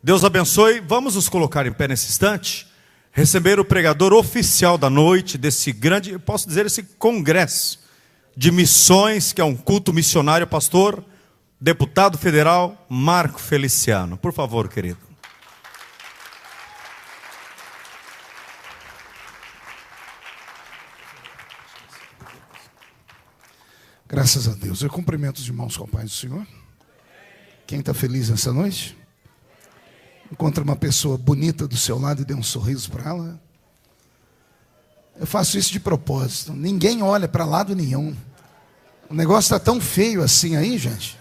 Deus abençoe. Vamos nos colocar em pé nesse instante, receber o pregador oficial da noite desse grande, eu posso dizer, esse congresso de missões, que é um culto missionário, pastor, deputado federal Marco Feliciano. Por favor, querido. Graças a Deus. Eu cumprimento os irmãos com a paz do Senhor. Quem está feliz nessa noite? Encontra uma pessoa bonita do seu lado e dê um sorriso para ela. Eu faço isso de propósito. Ninguém olha para lado nenhum. O negócio está tão feio assim aí, gente.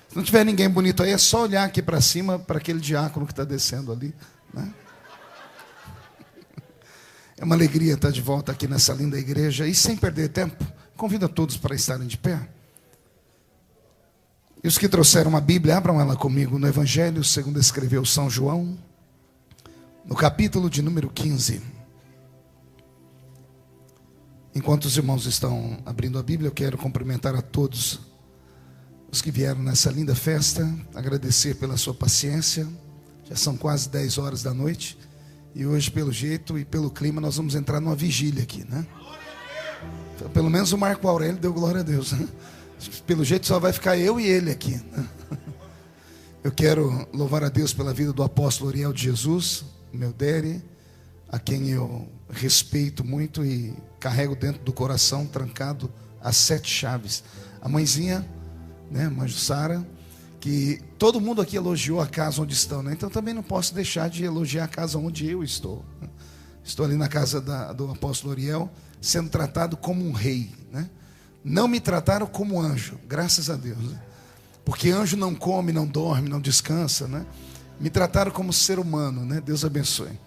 Se não tiver ninguém bonito aí, é só olhar aqui para cima, para aquele diácono que está descendo ali, né? É uma alegria estar de volta aqui nessa linda igreja. E sem perder tempo, convido a todos para estarem de pé. E os que trouxeram a Bíblia, abram ela comigo no Evangelho segundo escreveu São João, no capítulo de número 15. Enquanto os irmãos estão abrindo a Bíblia, eu quero cumprimentar a todos os que vieram nessa linda festa, agradecer pela sua paciência. Já são quase 10 horas da noite, e hoje, pelo jeito e pelo clima, nós vamos entrar numa vigília aqui, né? Então, pelo menos o Marco Aurélio deu glória a Deus, né? Pelo jeito só vai ficar eu e ele aqui, né? Eu quero louvar a Deus pela vida do apóstolo Ariel de Jesus, meu Dere, a quem eu respeito muito e carrego dentro do coração, trancado as 7 chaves. A mãezinha, né, a mãe Sara, que todo mundo aqui elogiou a casa onde estão, né? Então também não posso deixar de elogiar a casa onde eu estou. Estou ali na casa do apóstolo Ariel, sendo tratado como um rei, né? Não me trataram como anjo, graças a Deus, né? Porque anjo não come, não dorme, não descansa, né? Me trataram como ser humano, né? Deus abençoe.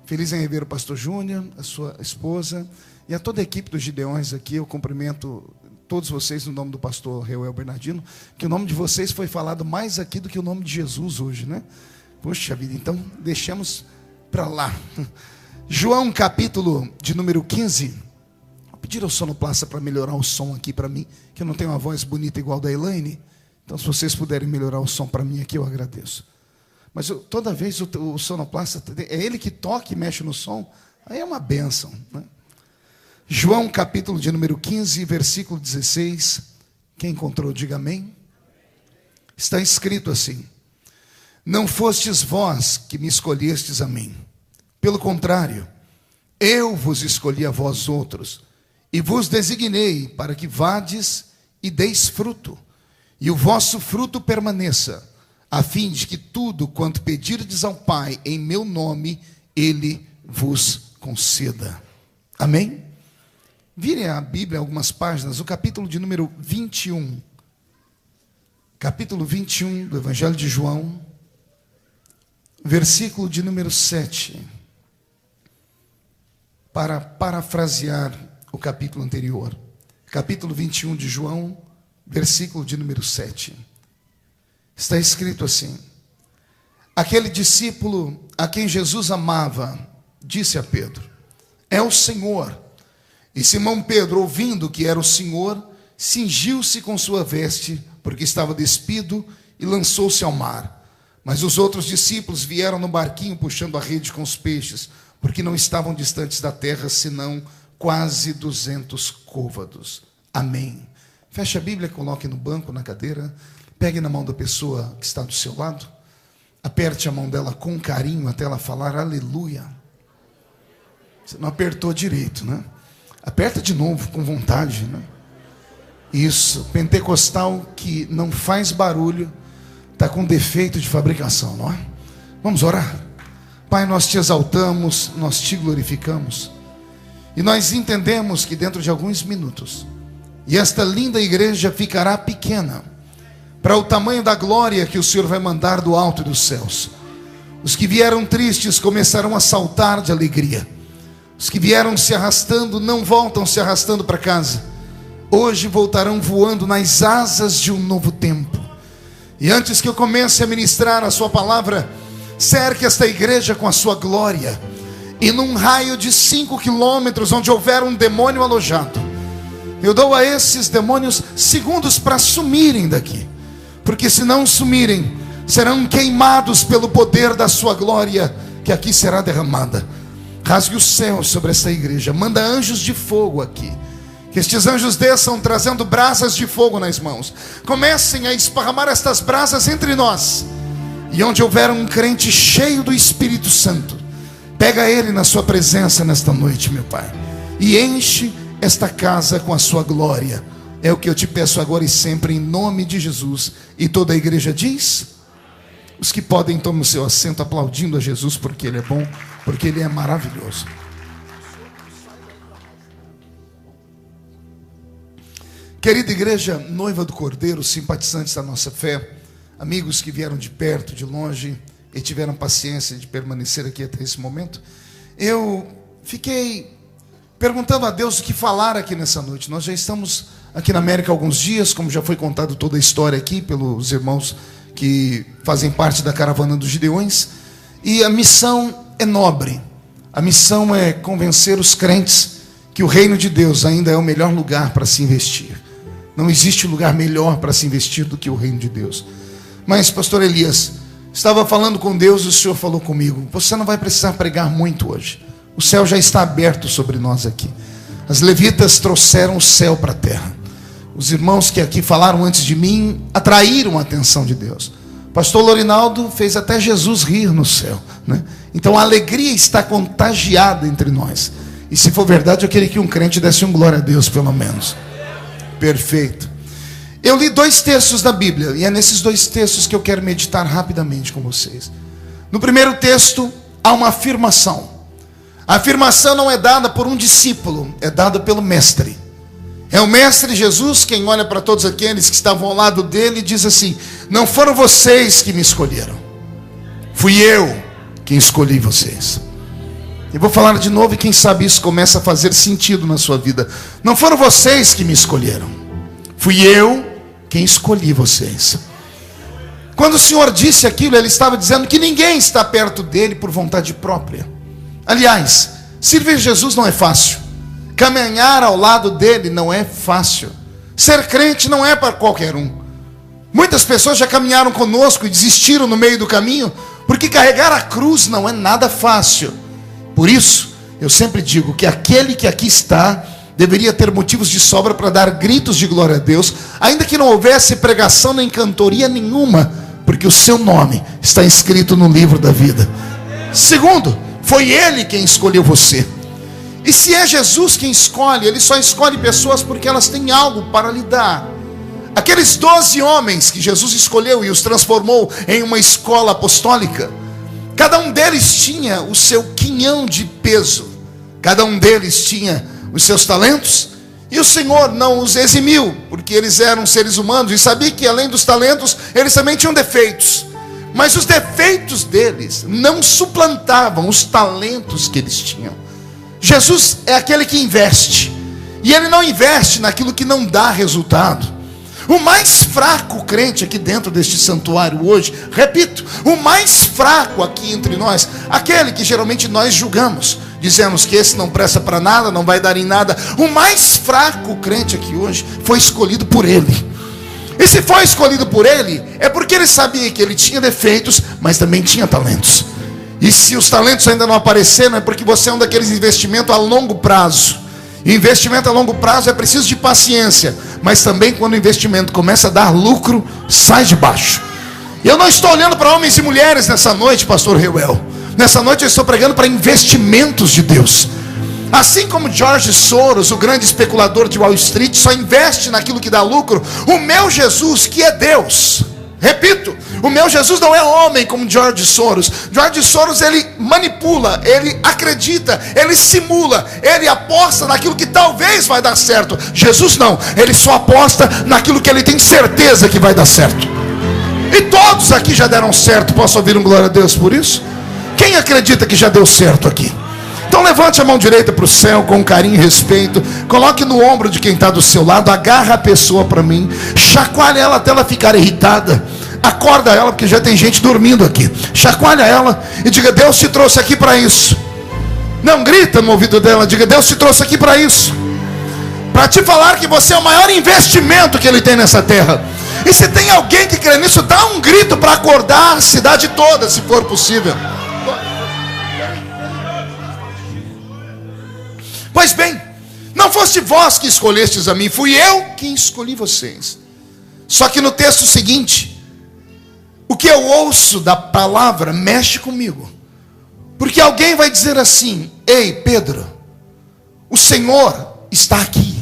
Feliz em rever o pastor Júnior, a sua esposa e a toda a equipe dos Gideões aqui. Eu cumprimento todos vocês no nome do pastor Reuel Bernardino, que o nome de vocês foi falado mais aqui do que o nome de Jesus hoje, né? Poxa vida, então deixamos para lá. João capítulo de número 15. Pedir ao sonoplasta para melhorar o som aqui para mim, que eu não tenho uma voz bonita igual da Elaine. Então, se vocês puderem melhorar o som para mim aqui, eu agradeço. Mas toda vez o sonoplasta, é ele que toca e mexe no som, aí é uma bênção, né? João capítulo de número 15, versículo 16. Quem encontrou, diga amém. Está escrito assim: não fostes vós que me escolhestes a mim. Pelo contrário, eu vos escolhi a vós outros, e vos designei para que vades e deis fruto, e o vosso fruto permaneça, a fim de que tudo quanto pedirdes ao Pai em meu nome, Ele vos conceda. Amém? Virem a Bíblia algumas páginas, o capítulo de número 21. Capítulo 21 do Evangelho de João, versículo de número 7. Para parafrasear o capítulo anterior, capítulo 21 de João, versículo de número 7. Está escrito assim: aquele discípulo a quem Jesus amava, disse a Pedro: é o Senhor. E Simão Pedro, ouvindo que era o Senhor, cingiu-se com sua veste, porque estava despido, e lançou-se ao mar. Mas os outros discípulos vieram no barquinho, puxando a rede com os peixes, porque não estavam distantes da terra, senão quase 200 côvados. Amém. Feche a Bíblia, coloque no banco, na cadeira, pegue na mão da pessoa que está do seu lado, aperte a mão dela com carinho até ela falar aleluia. Você não apertou direito, né? Aperta de novo, com vontade, né? Isso, pentecostal que não faz barulho, está com defeito de fabricação, não é? Vamos orar? Pai, nós te exaltamos, nós te glorificamos, e nós entendemos que dentro de alguns minutos, e esta linda igreja ficará pequena, para o tamanho da glória que o Senhor vai mandar do alto dos céus. Os que vieram tristes começarão a saltar de alegria. Os que vieram se arrastando não voltam se arrastando para casa. Hoje voltarão voando nas asas de um novo tempo. E antes que eu comece a ministrar a sua palavra, cerque esta igreja com a sua glória. E num raio de 5 quilômetros, onde houver um demônio alojado, eu dou a esses demônios segundos para sumirem daqui. Porque se não sumirem, serão queimados pelo poder da sua glória, que aqui será derramada. Rasgue os céus sobre esta igreja, manda anjos de fogo aqui, que estes anjos desçam trazendo brasas de fogo nas mãos, comecem a esparramar estas brasas entre nós, e onde houver um crente cheio do Espírito Santo, pega ele na sua presença nesta noite, meu Pai, e enche esta casa com a sua glória. É o que eu te peço agora e sempre, em nome de Jesus. E toda a igreja diz: os que podem, tomem o seu assento, aplaudindo a Jesus, porque Ele é bom, porque Ele é maravilhoso. Querida igreja, noiva do Cordeiro, simpatizantes da nossa fé, amigos que vieram de perto, de longe, e tiveram paciência de permanecer aqui até esse momento, eu fiquei perguntando a Deus o que falar aqui nessa noite. Nós já estamos aqui na América há alguns dias, como já foi contado toda a história aqui pelos irmãos que fazem parte da caravana dos Gideões, e a missão é nobre. A missão é convencer os crentes que o reino de Deus ainda é o melhor lugar para se investir. Não existe lugar melhor para se investir do que o reino de Deus. Mas, pastor Elias, estava falando com Deus e o Senhor falou comigo: você não vai precisar pregar muito hoje. O céu já está aberto sobre nós aqui. As levitas trouxeram o céu para a terra. Os irmãos que aqui falaram antes de mim atraíram a atenção de Deus. Pastor Lorinaldo fez até Jesus rir no céu, né? Então a alegria está contagiada entre nós. E se for verdade, eu queria que um crente desse um glória a Deus, pelo menos. Perfeito. Eu li 2 textos da Bíblia, e é nesses 2 textos que eu quero meditar rapidamente com vocês. No primeiro texto, há uma afirmação. A afirmação não é dada por um discípulo, é dada pelo mestre. É o mestre Jesus quem olha para todos aqueles que estavam ao lado dele e diz assim: não foram vocês que me escolheram, fui eu quem escolhi vocês. Eu vou falar de novo e quem sabe isso começa a fazer sentido na sua vida. Não foram vocês que me escolheram, fui eu quem escolhi vocês. Quando o Senhor disse aquilo, Ele estava dizendo que ninguém está perto dele por vontade própria. Aliás, servir Jesus não é fácil. Caminhar ao lado dele não é fácil. Ser crente não é para qualquer um. Muitas pessoas já caminharam conosco e desistiram no meio do caminho, porque carregar a cruz não é nada fácil. Por isso, eu sempre digo que aquele que aqui está deveria ter motivos de sobra para dar gritos de glória a Deus, ainda que não houvesse pregação nem cantoria nenhuma, porque o seu nome está escrito no livro da vida. Segundo, foi Ele quem escolheu você. E se é Jesus quem escolhe, Ele só escolhe pessoas porque elas têm algo para lhe dar. Aqueles 12 homens que Jesus escolheu e os transformou em uma escola apostólica, cada um deles tinha o seu quinhão de peso, cada um deles tinha os seus talentos, e o Senhor não os eximiu, porque eles eram seres humanos e sabia que além dos talentos, eles também tinham defeitos. Mas os defeitos deles não suplantavam os talentos que eles tinham. Jesus é aquele que investe, e Ele não investe naquilo que não dá resultado. O mais fraco crente aqui dentro deste santuário hoje, repito, o mais fraco aqui entre nós, aquele que geralmente nós julgamos, dizemos que esse não presta para nada, não vai dar em nada. O mais fraco crente aqui hoje foi escolhido por Ele. E se foi escolhido por Ele, é porque Ele sabia que ele tinha defeitos, mas também tinha talentos. E se os talentos ainda não apareceram, é porque você é um daqueles investimentos a longo prazo. E investimento a longo prazo é preciso de paciência, mas também quando o investimento começa a dar lucro, sai de baixo. E eu não estou olhando para homens e mulheres nessa noite, pastor Reuel. Nessa noite eu estou pregando para investimentos de Deus. Assim como George Soros, o grande especulador de Wall Street, só investe naquilo que dá lucro, o meu Jesus, que é Deus, repito, o meu Jesus não é homem como George Soros. George Soros, ele manipula, ele acredita, ele simula, ele aposta naquilo que talvez vai dar certo. Jesus não, ele só aposta naquilo que ele tem certeza que vai dar certo. E todos aqui já deram certo. Posso ouvir um glória a Deus por isso? Quem acredita que já deu certo aqui? Então levante a mão direita para o céu com carinho e respeito. Coloque no ombro de quem está do seu lado. Agarra a pessoa para mim. Chacoalha ela até ela ficar irritada. Acorda ela, porque já tem gente dormindo aqui. Chacoalha ela e diga: Deus te trouxe aqui para isso. Não grita no ouvido dela. Diga: Deus te trouxe aqui para isso, para te falar que você é o maior investimento que Ele tem nessa terra. E se tem alguém que crê nisso, dá um grito para acordar a cidade toda, se for possível. Pois bem, não foste vós que escolhestes a mim, fui eu que escolhi vocês. Só que no texto seguinte, o que eu ouço da palavra mexe comigo. Porque alguém vai dizer assim: ei, Pedro, o Senhor está aqui.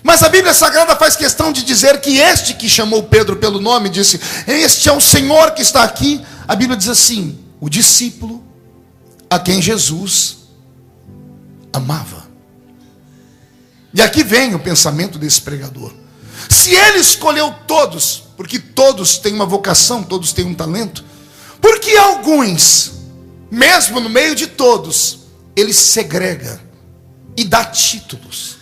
Mas a Bíblia Sagrada faz questão de dizer que este que chamou Pedro pelo nome, disse: este é o Senhor que está aqui. A Bíblia diz assim: o discípulo a quem Jesus amava. E aqui vem o pensamento desse pregador. Se ele escolheu todos, porque todos têm uma vocação, todos têm um talento, por que alguns, mesmo no meio de todos, ele segrega e dá títulos?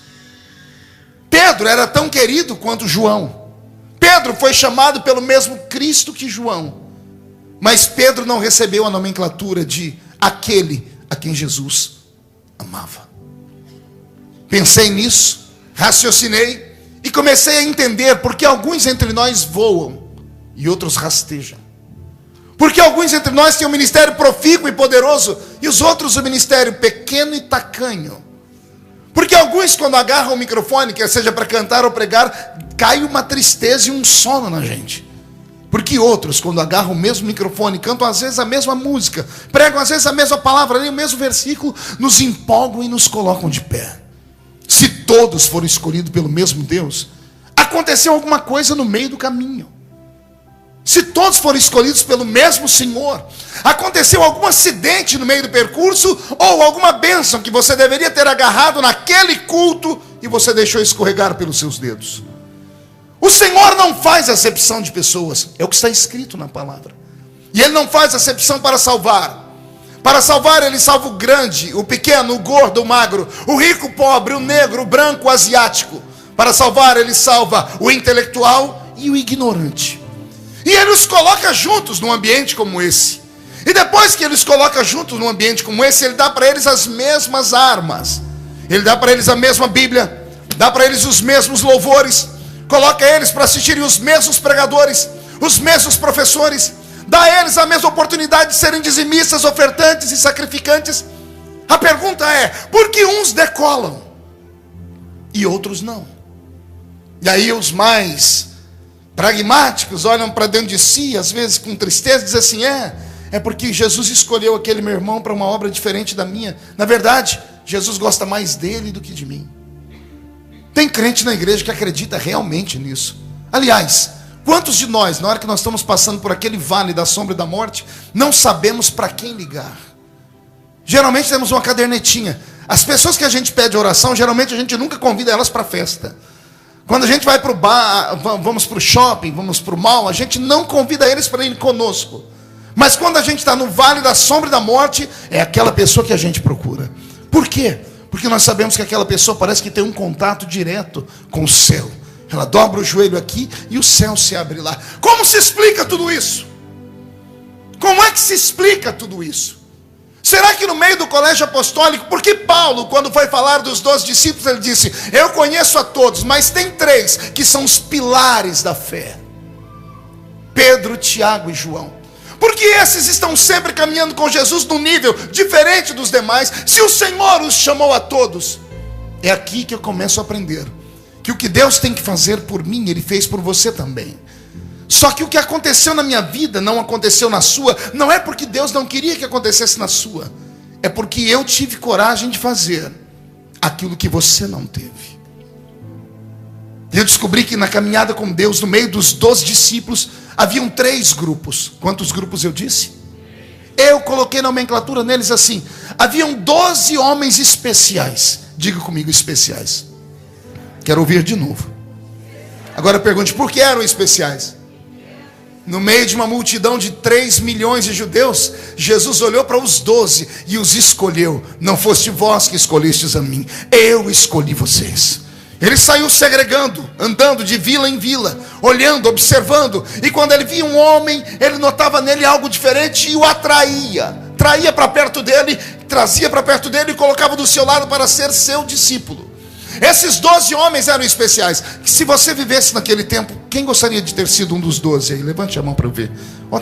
Pedro era tão querido quanto João. Pedro foi chamado pelo mesmo Cristo que João. Mas Pedro não recebeu a nomenclatura de aquele a quem Jesus amava. Pensei nisso, raciocinei e comecei a entender porque alguns entre nós voam e outros rastejam. Porque alguns entre nós têm um ministério profícuo e poderoso e os outros um ministério pequeno e tacanho. Porque alguns, quando agarram o microfone, quer seja para cantar ou pregar, cai uma tristeza e um sono na gente. Porque outros, quando agarram o mesmo microfone, cantam às vezes a mesma música, pregam às vezes a mesma palavra, o mesmo versículo, nos empolgam e nos colocam de pé. Se todos foram escolhidos pelo mesmo Deus, aconteceu alguma coisa no meio do caminho. Se todos foram escolhidos pelo mesmo Senhor, aconteceu algum acidente no meio do percurso, ou alguma bênção que você deveria ter agarrado naquele culto e você deixou escorregar pelos seus dedos. O Senhor não faz acepção de pessoas, é o que está escrito na palavra. E Ele não faz acepção para salvar. Para salvar, Ele salva o grande, o pequeno, o gordo, o magro, o rico, o pobre, o negro, o branco, o asiático. Para salvar, Ele salva o intelectual e o ignorante. E Ele os coloca juntos num ambiente como esse. E depois que Ele os coloca juntos num ambiente como esse, Ele dá para eles as mesmas armas. Ele dá para eles a mesma Bíblia, dá para eles os mesmos louvores, coloca eles para assistirem os mesmos pregadores, os mesmos professores, dá a eles a mesma oportunidade de serem dizimistas, ofertantes e sacrificantes. A pergunta é: por que uns decolam e outros não? E aí os mais pragmáticos olham para dentro de si, às vezes com tristeza, e dizem assim: é porque Jesus escolheu aquele meu irmão para uma obra diferente da minha. Na verdade, Jesus gosta mais dele do que de mim. Tem crente na igreja que acredita realmente nisso. Aliás, quantos de nós, na hora que nós estamos passando por aquele vale da sombra e da morte, não sabemos para quem ligar? Geralmente temos uma cadernetinha. As pessoas que a gente pede oração, geralmente a gente nunca convida elas para a festa. Quando a gente vai para o bar, vamos para o shopping, vamos para o mall, a gente não convida eles para ir conosco. Mas quando a gente está no vale da sombra e da morte, é aquela pessoa que a gente procura. Por quê? Porque nós sabemos que aquela pessoa parece que tem um contato direto com o céu. Ela dobra o joelho aqui e o céu se abre lá. Como se explica tudo isso? Como é que se explica tudo isso? Será que no meio do colégio apostólico, porque Paulo, quando foi falar dos 12 discípulos, ele disse: eu conheço a todos, mas tem 3 que são os pilares da fé: Pedro, Tiago e João. Porque esses estão sempre caminhando com Jesus num nível diferente dos demais. Se o Senhor os chamou a todos, é aqui que eu começo a aprender que o que Deus tem que fazer por mim, Ele fez por você também. Só que o que aconteceu na minha vida não aconteceu na sua. Não é porque Deus não queria que acontecesse na sua, é porque eu tive coragem de fazer aquilo que você não teve. Eu descobri que na caminhada com Deus, no meio dos 12 discípulos, haviam 3 grupos. Quantos grupos eu disse? Eu coloquei nomenclatura neles assim: haviam 12 homens especiais. Diga comigo: especiais. Quero ouvir de novo. Agora pergunte: por que eram especiais? No meio de uma multidão de 3 milhões de judeus, Jesus olhou para os 12 e os escolheu. Não foste vós que escolhestes a mim, eu escolhi vocês. Ele saiu segregando, andando de vila em vila, olhando, observando. E quando ele via um homem, ele notava nele algo diferente e o atraía. Traía para perto dele, trazia para perto dele e colocava do seu lado para ser seu discípulo. Esses 12 homens eram especiais. Se você vivesse naquele tempo, quem gostaria de ter sido um dos 12 aí? Levante a mão para eu ver.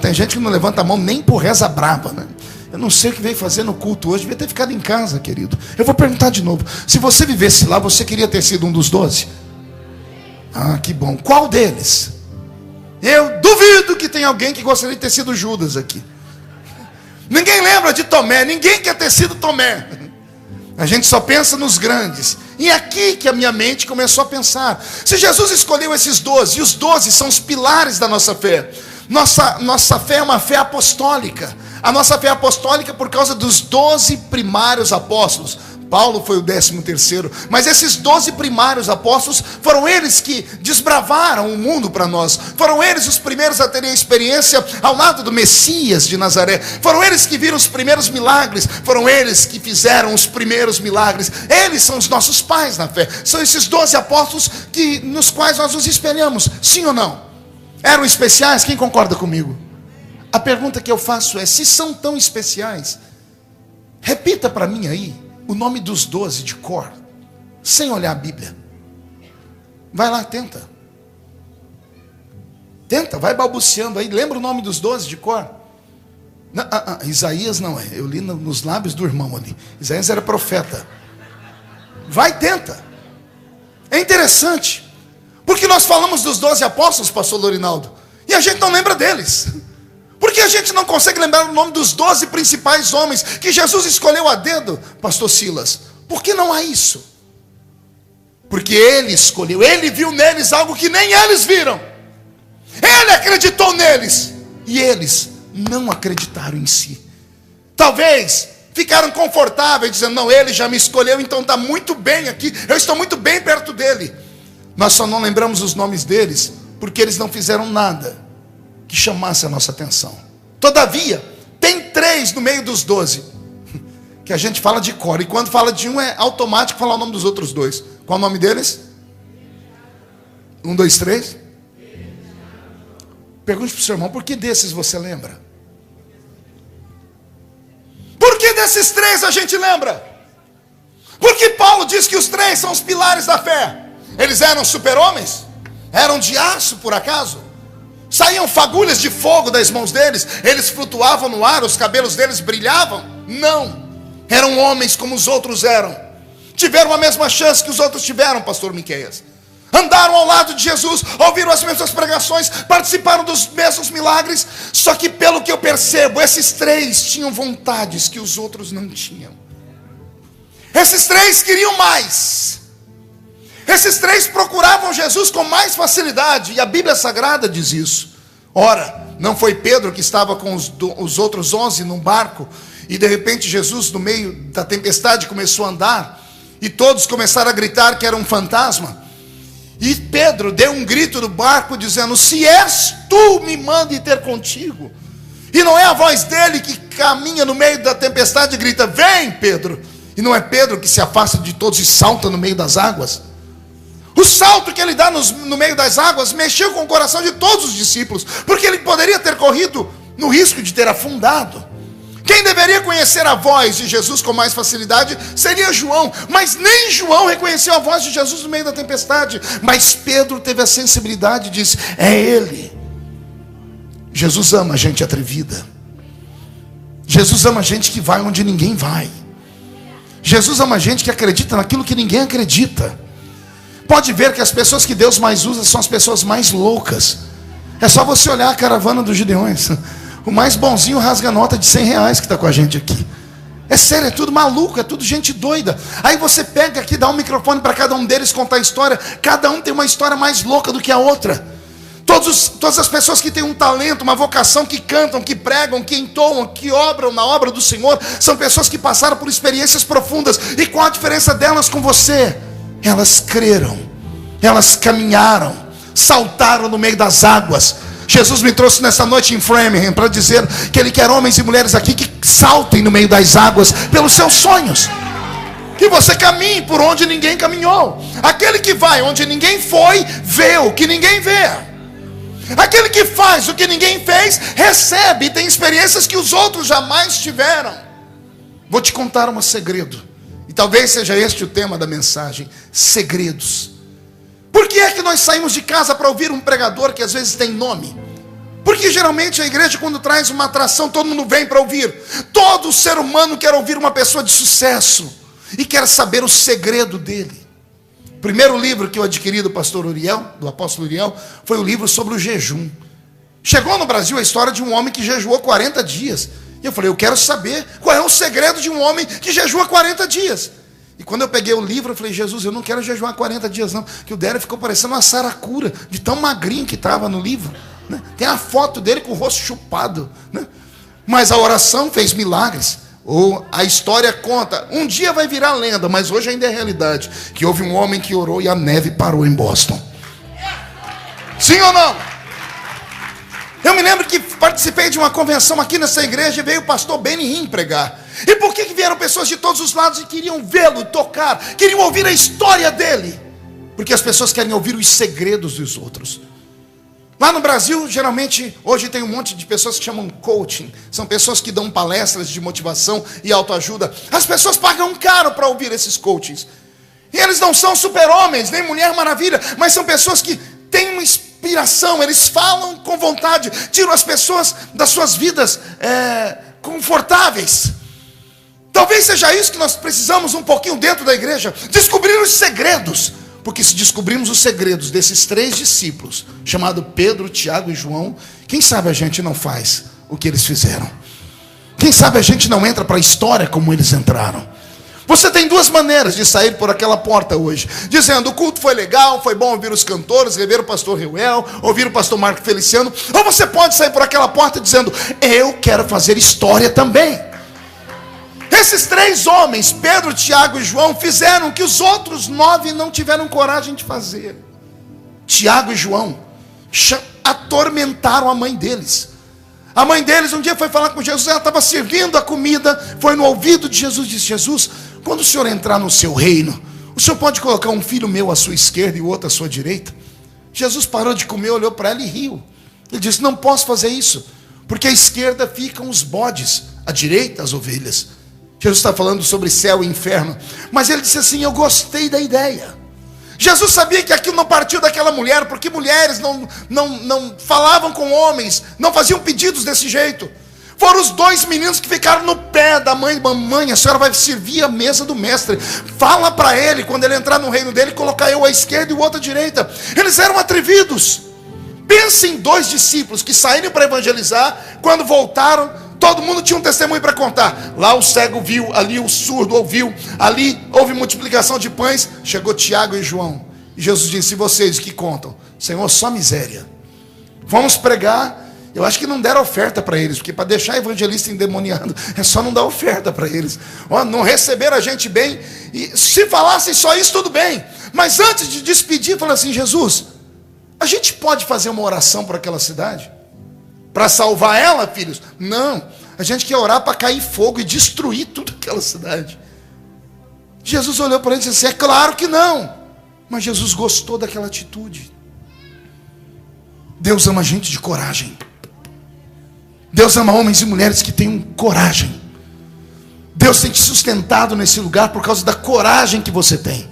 Tem gente que não levanta a mão nem por reza braba, né? Eu não sei o que veio fazer no culto hoje. Devia ter ficado em casa, querido. Eu vou perguntar de novo. Se você vivesse lá, você queria ter sido um dos 12? Ah, que bom. Qual deles? Eu duvido que tenha alguém que gostaria de ter sido Judas aqui. Ninguém lembra de Tomé. Ninguém quer ter sido Tomé. A gente só pensa nos grandes. E é aqui que a minha mente começou a pensar. Se Jesus escolheu esses 12, e os 12 são os pilares da nossa fé. Nossa fé é uma fé apostólica. A nossa fé é apostólica por causa dos 12 primários apóstolos. Paulo foi o 13º, mas esses 12 primários apóstolos foram eles que desbravaram o mundo para nós. Foram eles os primeiros a terem a experiência ao lado do Messias de Nazaré. Foram eles que viram os primeiros milagres. Foram eles que fizeram os primeiros milagres. Eles são os nossos pais na fé. São esses 12 apóstolos nos quais nós nos espelhamos. Sim ou não? Eram especiais? Quem concorda comigo? A pergunta que eu faço é: se são tão especiais, repita para mim aí o nome dos 12 de cor, sem olhar a Bíblia. Vai lá, tenta. Tenta, vai balbuciando aí. Lembra o nome dos 12 de cor? Não, Isaías não é. Eu li nos lábios do irmão ali. Isaías era profeta. Vai, tenta. É interessante, porque nós falamos dos 12 apóstolos, pastor Lorinaldo, e a gente não lembra deles. Porque a gente não consegue lembrar o nome dos 12 principais homens que Jesus escolheu a dedo, pastor Silas. Por que não há isso? Porque ele escolheu, ele viu neles algo que nem eles viram. Ele acreditou neles, e eles não acreditaram em si. Talvez ficaram confortáveis, dizendo: não, ele já me escolheu, então está muito bem aqui, eu estou muito bem perto dele. Nós só não lembramos os nomes deles, porque eles não fizeram nada que chamasse a nossa atenção. Todavia, tem 3 no meio dos 12 que a gente fala de cor, e quando fala de um é automático falar o nome dos outros 2. Qual o nome deles? 1, 2, 3. Pergunte para o seu irmão: por que desses você lembra? Por que desses 3 a gente lembra? Porque Paulo diz que os 3 são os pilares da fé. Eles eram super-homens? Eram de aço, por acaso? Saíam fagulhas de fogo das mãos deles? Eles flutuavam no ar, os cabelos deles brilhavam? Não. Eram homens como os outros eram. Tiveram a mesma chance que os outros tiveram, pastor Miqueias. Andaram ao lado de Jesus, ouviram as mesmas pregações, participaram dos mesmos milagres. Só que, pelo que eu percebo, esses 3 tinham vontades que os outros não tinham. Esses 3 queriam mais. Esses 3 procuravam Jesus com mais facilidade, e a Bíblia Sagrada diz isso. Ora, não foi Pedro que estava com os outros 11 num barco, e de repente Jesus, no meio da tempestade, começou a andar, e todos começaram a gritar que era um fantasma. E Pedro deu um grito no barco dizendo: se és tu, me mande ter contigo. E não é a voz dele que caminha no meio da tempestade e grita: vem, Pedro. E não é Pedro que se afasta de todos e salta no meio das águas. O salto que ele dá no meio das águas mexeu com o coração de todos os discípulos, porque ele poderia ter corrido no risco de ter afundado. Quem deveria conhecer a voz de Jesus com mais facilidade seria João, mas nem João reconheceu a voz de Jesus no meio da tempestade. Mas Pedro teve a sensibilidade e disse: é ele. Jesus ama a gente atrevida. Jesus ama a gente que vai onde ninguém vai. Jesus ama a gente que acredita naquilo que ninguém acredita. Pode ver que as pessoas que Deus mais usa são as pessoas mais loucas. É só você olhar a caravana dos Gideões. O mais bonzinho rasga a nota de R$100 que está com a gente aqui. É sério, é tudo maluco, é tudo gente doida. Aí você pega aqui, dá um microfone para cada um deles contar a história. Cada um tem uma história mais louca do que a outra. Todas as pessoas que têm um talento, uma vocação, que cantam, que pregam, que entoam, que obram na obra do Senhor, são pessoas que passaram por experiências profundas. E qual a diferença delas com você? Elas creram, elas caminharam, saltaram no meio das águas. Jesus me trouxe nessa noite em Framingham para dizer que Ele quer homens e mulheres aqui que saltem no meio das águas pelos seus sonhos. Que você caminhe por onde ninguém caminhou. Aquele que vai onde ninguém foi, vê o que ninguém vê. Aquele que faz o que ninguém fez, recebe e tem experiências que os outros jamais tiveram. Vou te contar um segredo. E talvez seja este o tema da mensagem: segredos. Por que é que nós saímos de casa para ouvir um pregador que às vezes tem nome? Porque geralmente a igreja, quando traz uma atração, todo mundo vem para ouvir. Todo ser humano quer ouvir uma pessoa de sucesso e quer saber o segredo dele. O primeiro livro que eu adquiri do pastor Uriel, do apóstolo Uriel, foi o livro sobre o jejum. Chegou no Brasil a história de um homem que jejuou 40 dias. E eu falei, eu quero saber qual é o segredo de um homem que jejua 40 dias. E quando eu peguei o livro, eu falei, Jesus, eu não quero jejuar 40 dias não. Que o Dério ficou parecendo uma saracura, de tão magrinho que estava no livro, né? Tem a foto dele com o rosto chupado, né? Mas a oração fez milagres. Ou a história conta, um dia vai virar lenda, mas hoje ainda é realidade, que houve um homem que orou e a neve parou em Boston. Sim ou não? Eu me lembro que participei de uma convenção aqui nessa igreja e veio o pastor Benny Hinn pregar. E por que vieram pessoas de todos os lados e queriam vê-lo, tocar, queriam ouvir a história dele? Porque as pessoas querem ouvir os segredos dos outros. Lá no Brasil, geralmente, hoje tem um monte de pessoas que chamam coaching. São pessoas que dão palestras de motivação e autoajuda. As pessoas pagam caro para ouvir esses coachings. E eles não são super-homens, nem Mulher Maravilha, mas são pessoas que têm uma inspiração, eles falam com vontade, tiram as pessoas das suas vidas confortáveis. Talvez seja isso que nós precisamos um pouquinho dentro da igreja, descobrir os segredos. Porque se descobrirmos os segredos desses 3 discípulos, chamados Pedro, Tiago e João, quem sabe a gente não faz o que eles fizeram? Quem sabe a gente não entra para a história como eles entraram? Você tem 2 maneiras de sair por aquela porta hoje, dizendo, o culto foi legal, foi bom ouvir os cantores, rever o pastor Reuel, ouvir o pastor Marco Feliciano. Ou você pode sair por aquela porta dizendo, eu quero fazer história também. Esses 3 homens, Pedro, Tiago e João, fizeram o que os outros 9 não tiveram coragem de fazer. Tiago e João atormentaram a mãe deles. A mãe deles um dia foi falar com Jesus, ela estava servindo a comida, foi no ouvido de Jesus e disse, Jesus, quando o senhor entrar no seu reino, o senhor pode colocar um filho meu à sua esquerda e o outro à sua direita? Jesus parou de comer, olhou para ela e riu. Ele disse, não posso fazer isso, porque à esquerda ficam os bodes, à direita as ovelhas. Jesus está falando sobre céu e inferno. Mas ele disse assim, eu gostei da ideia. Jesus sabia que aquilo não partiu daquela mulher, porque mulheres não falavam com homens, não faziam pedidos desse jeito. Foram os 2 meninos que ficaram no pé da mãe. Mamãe, a senhora vai servir a mesa do mestre. Fala para ele, quando ele entrar no reino dele, colocar eu à esquerda e o outro à direita. Eles eram atrevidos. Pense em 2 discípulos que saíram para evangelizar, quando voltaram, todo mundo tinha um testemunho para contar. Lá o cego viu, ali o surdo ouviu, ali houve multiplicação de pães. Chegou Tiago e João. E Jesus disse, e vocês que contam? Senhor, só miséria. Vamos pregar. Eu acho que não deram oferta para eles, porque para deixar evangelista endemoniado, é só não dar oferta para eles. Não receberam a gente bem. E se falassem só isso, tudo bem. Mas antes de despedir, falou assim, Jesus, a gente pode fazer uma oração por aquela cidade? Para salvar ela, filhos? Não, a gente quer orar para cair fogo e destruir tudo aquela cidade. Jesus olhou para ele e disse, é claro que não. Mas Jesus gostou daquela atitude. Deus ama gente de coragem. Deus ama homens e mulheres que tenham coragem. Deus tem te sustentado nesse lugar por causa da coragem que você tem.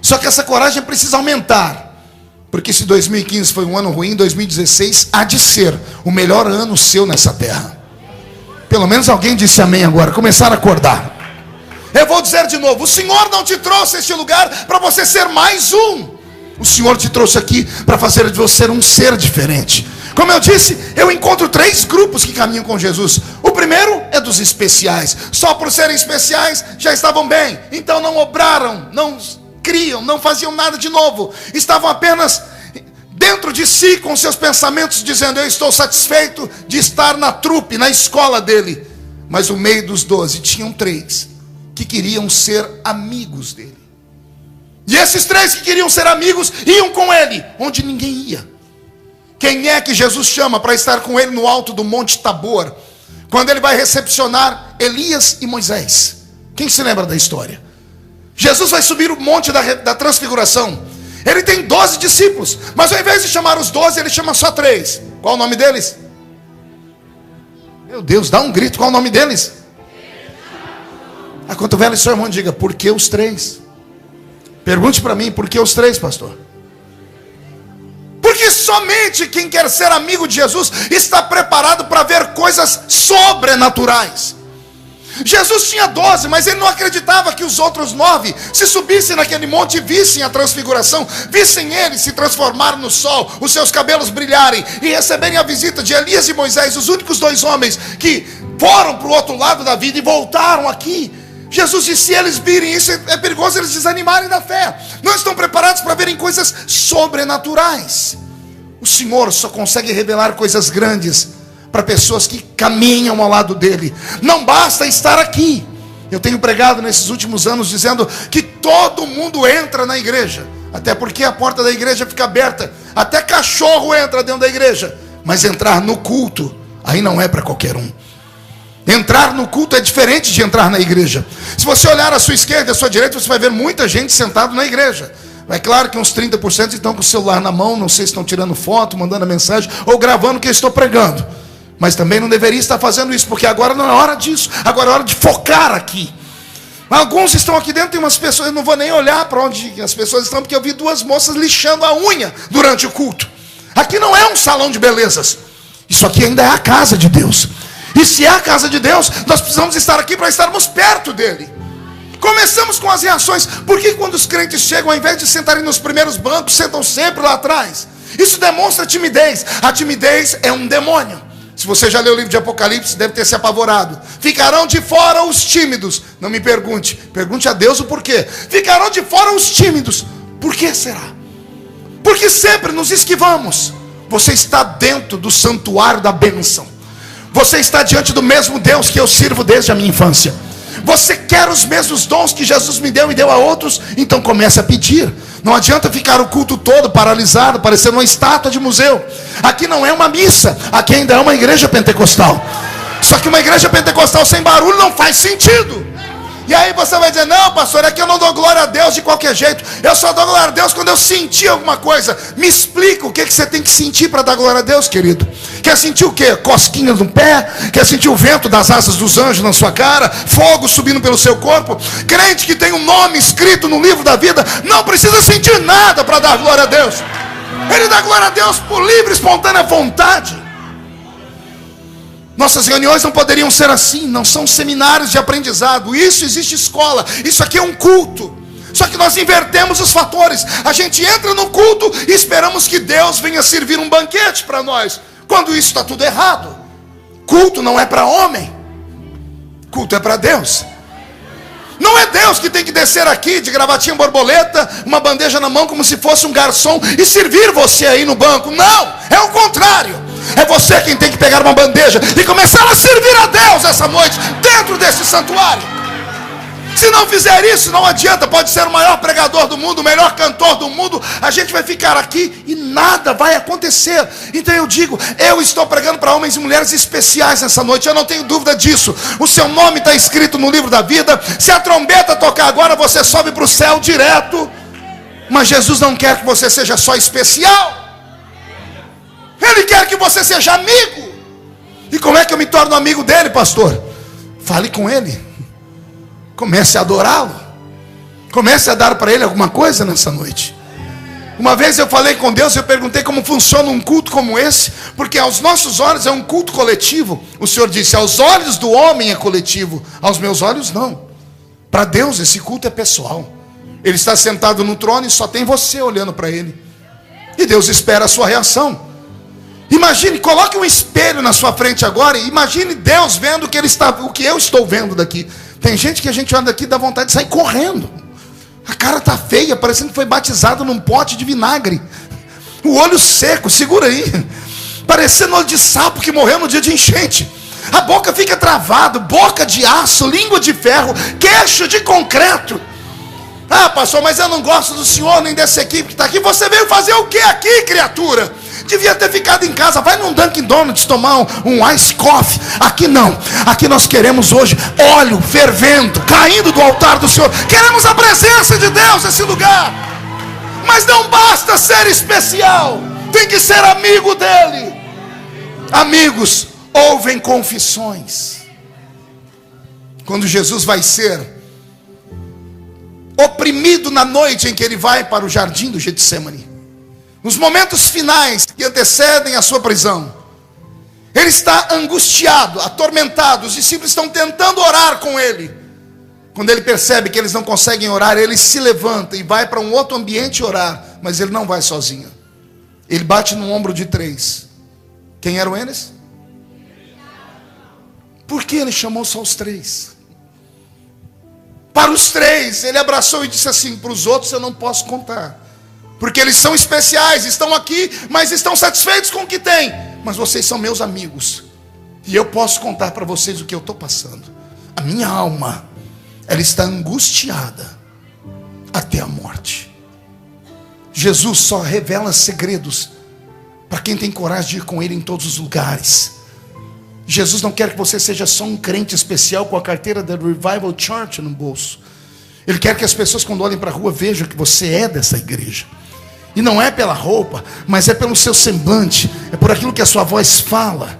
Só que essa coragem precisa aumentar. Porque se 2015 foi um ano ruim, 2016 há de ser o melhor ano seu nessa terra. Pelo menos alguém disse amém agora. Começaram a acordar. Eu vou dizer de novo. O Senhor não te trouxe a este lugar para você ser mais um. O Senhor te trouxe aqui para fazer de você um ser diferente. Como eu disse, eu encontro 3 grupos que caminham com Jesus. O primeiro é dos especiais. Só por serem especiais já estavam bem. Então não obraram, não criam, não faziam nada de novo. Estavam apenas dentro de si com seus pensamentos dizendo, eu estou satisfeito de estar na trupe, na escola dele. Mas no meio dos 12 tinham 3 que queriam ser amigos dele. E esses 3 que queriam ser amigos iam com ele onde ninguém ia. Quem é que Jesus chama para estar com ele no alto do Monte Tabor, quando ele vai recepcionar Elias e Moisés? Quem se lembra da história? Jesus vai subir o monte da transfiguração. Ele tem 12 discípulos, mas ao invés de chamar os 12, ele chama só 3. Qual o nome deles? Meu Deus, dá um grito, qual o nome deles? Acotovele seu irmão e diga: por que os três? Pergunte para mim: por que os três, pastor? Porque somente quem quer ser amigo de Jesus está preparado para ver coisas sobrenaturais. Jesus tinha 12, mas ele não acreditava que os outros 9 se subissem naquele monte e vissem a transfiguração, vissem ele se transformar no sol, os seus cabelos brilharem e receberem a visita de Elias e Moisés, os únicos 2 homens que foram para o outro lado da vida e voltaram aqui. Jesus disse: se eles virem isso, é perigoso eles desanimarem da fé. Não estão preparados para verem coisas sobrenaturais. O Senhor só consegue revelar coisas grandes para pessoas que caminham ao lado dele. Não basta estar aqui. Eu tenho pregado nesses últimos anos dizendo que todo mundo entra na igreja, até porque a porta da igreja fica aberta, até cachorro entra dentro da igreja. Mas entrar no culto, aí não é para qualquer um. Entrar no culto é diferente de entrar na igreja. Se você olhar à sua esquerda e à sua direita, você vai ver muita gente sentada na igreja. É claro que uns 30% estão com o celular na mão, não sei se estão tirando foto, mandando mensagem ou gravando o que eu estou pregando. Mas também não deveria estar fazendo isso, porque agora não é hora disso. Agora é hora de focar aqui. Alguns estão aqui dentro, tem umas pessoas, eu não vou nem olhar para onde as pessoas estão, porque eu vi 2 moças lixando a unha durante o culto. Aqui não é um salão de belezas. Isso aqui ainda é a casa de Deus. E se é a casa de Deus, nós precisamos estar aqui para estarmos perto dele. Começamos com as reações. Por que quando os crentes chegam, ao invés de sentarem nos primeiros bancos, sentam sempre lá atrás? Isso demonstra timidez. A timidez é um demônio. Se você já leu o livro de Apocalipse, deve ter se apavorado. Ficarão de fora os tímidos. Não me pergunte, pergunte a Deus o porquê. Ficarão de fora os tímidos. Por que será? Porque sempre nos esquivamos. Você está dentro do santuário da bênção. Você está diante do mesmo Deus que eu sirvo desde a minha infância. Você quer os mesmos dons que Jesus me deu e deu a outros? Então comece a pedir. Não adianta ficar o culto todo paralisado, parecendo uma estátua de museu. Aqui não é uma missa, aqui ainda é uma igreja pentecostal. Só que uma igreja pentecostal sem barulho não faz sentido. E aí você vai dizer: não, pastor, é que eu não dou glória a Deus de qualquer jeito. Eu só dou glória a Deus quando eu sentir alguma coisa. Me explica o que você tem que sentir para dar glória a Deus, querido. Quer sentir o quê? Cosquinhas no pé? Quer sentir o vento das asas dos anjos na sua cara? Fogo subindo pelo seu corpo? Crente que tem um nome escrito no livro da vida não precisa sentir nada para dar glória a Deus. Ele dá glória a Deus por livre, espontânea vontade. Nossas reuniões não poderiam ser assim. Não são seminários de aprendizado. Isso existe escola. Isso aqui é um culto. Só que nós invertemos os fatores. A gente entra no culto e esperamos que Deus venha servir um banquete para nós, quando isso está tudo errado. Culto não é para homem. Culto é para Deus. Não é Deus que tem que descer aqui de gravatinha borboleta, uma bandeja na mão como se fosse um garçom e servir você aí no banco. Não, é o contrário. É você quem tem que pegar uma bandeja e começar a servir a Deus essa noite, dentro desse santuário. Se não fizer isso, não adianta. Pode ser o maior pregador do mundo, o melhor cantor do mundo, a gente vai ficar aqui e nada vai acontecer. Então eu digo, eu estou pregando para homens e mulheres especiais nessa noite, eu não tenho dúvida disso. O seu nome está escrito no livro da vida. Se a trombeta tocar agora, você sobe para o céu direto. Mas Jesus não quer que você seja só especial. Ele quer que você seja amigo. E como é que eu me torno amigo dele, pastor? Fale com ele. Comece a adorá-lo. Comece a dar para ele alguma coisa nessa noite. Uma vez eu falei com Deus, eu perguntei como funciona um culto como esse, porque aos nossos olhos é um culto coletivo. O Senhor disse: aos olhos do homem é coletivo, aos meus olhos não. Para Deus esse culto é pessoal. Ele está sentado no trono e só tem você olhando para ele. E Deus espera a sua reação. Imagine, coloque um espelho na sua frente agora e imagine Deus vendo o que eu estou vendo daqui. Tem gente que a gente anda daqui e dá vontade de sair correndo. A cara está feia, parecendo que foi batizado num pote de vinagre. O olho seco, segura aí. Parecendo olho de sapo que morreu no dia de enchente. A boca fica travada, boca de aço, língua de ferro, queixo de concreto. Ah, pastor, mas eu não gosto do senhor nem dessa equipe que está aqui. Você veio fazer o que aqui, criatura? Devia ter ficado em casa. Vai num Dunkin' Donuts tomar um ice coffee. Aqui não. Aqui nós queremos hoje óleo fervendo, caindo do altar do Senhor. Queremos a presença de Deus nesse lugar. Mas não basta ser especial, tem que ser amigo dele. Amigos ouvem confissões. Quando Jesus vai ser oprimido na noite em que ele vai para o jardim do Getsemane. Nos momentos finais que antecedem a sua prisão, ele está angustiado, atormentado. Os discípulos estão tentando orar com ele. Quando ele percebe que eles não conseguem orar, ele se levanta e vai para um outro ambiente orar. Mas ele não vai sozinho. Ele bate no ombro de 3. Quem eram eles? Por que ele chamou só os 3? Para os 3, ele abraçou e disse assim: para os outros eu não posso contar, porque eles são especiais, estão aqui, mas estão satisfeitos com o que têm. Mas vocês são meus amigos, e eu posso contar para vocês o que eu estou passando. A minha alma, ela está angustiada até a morte. Jesus só revela segredos para quem tem coragem de ir com ele em todos os lugares. Jesus não quer que você seja só um crente especial com a carteira da Revival Church no bolso. Ele quer que as pessoas, quando olhem para a rua, vejam que você é dessa igreja. E não é pela roupa, mas é pelo seu semblante, é por aquilo que a sua voz fala.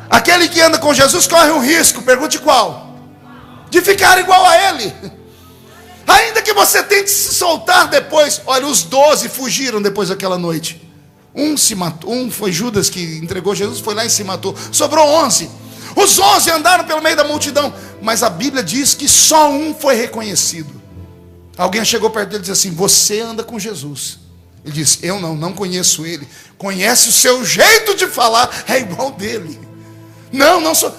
Aquele que anda com Jesus corre um risco, pergunte qual? De ficar igual a ele. Ainda que você tente se soltar depois. Olha, os 12 fugiram depois daquela noite. Um se matou, um foi Judas que entregou Jesus, foi lá e se matou. Sobrou 11. Os 11 andaram pelo meio da multidão, mas a Bíblia diz que só um foi reconhecido. Alguém chegou perto dele e disse assim: você anda com Jesus. Ele disse: eu não conheço ele. Conhece o seu jeito de falar, é igual dele. Não sou.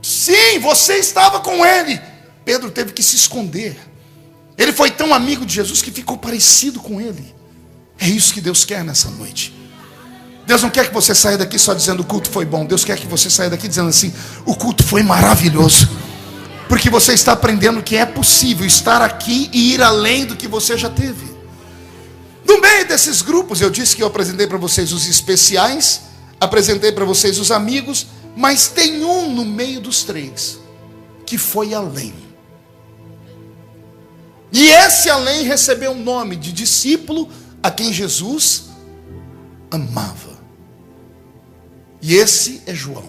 Sim, você estava com ele. Pedro teve que se esconder. Ele foi tão amigo de Jesus que ficou parecido com ele. É isso que Deus quer nessa noite. Deus não quer que você saia daqui só dizendo o culto foi bom. Deus quer que você saia daqui dizendo assim: o culto foi maravilhoso. Porque você está aprendendo que é possível estar aqui e ir além do que você já teve. No meio desses grupos, eu disse que eu apresentei para vocês os especiais, apresentei para vocês os amigos, mas tem um no meio dos 3 que foi além. E esse além recebeu o nome de discípulo a quem Jesus amava. E esse é João.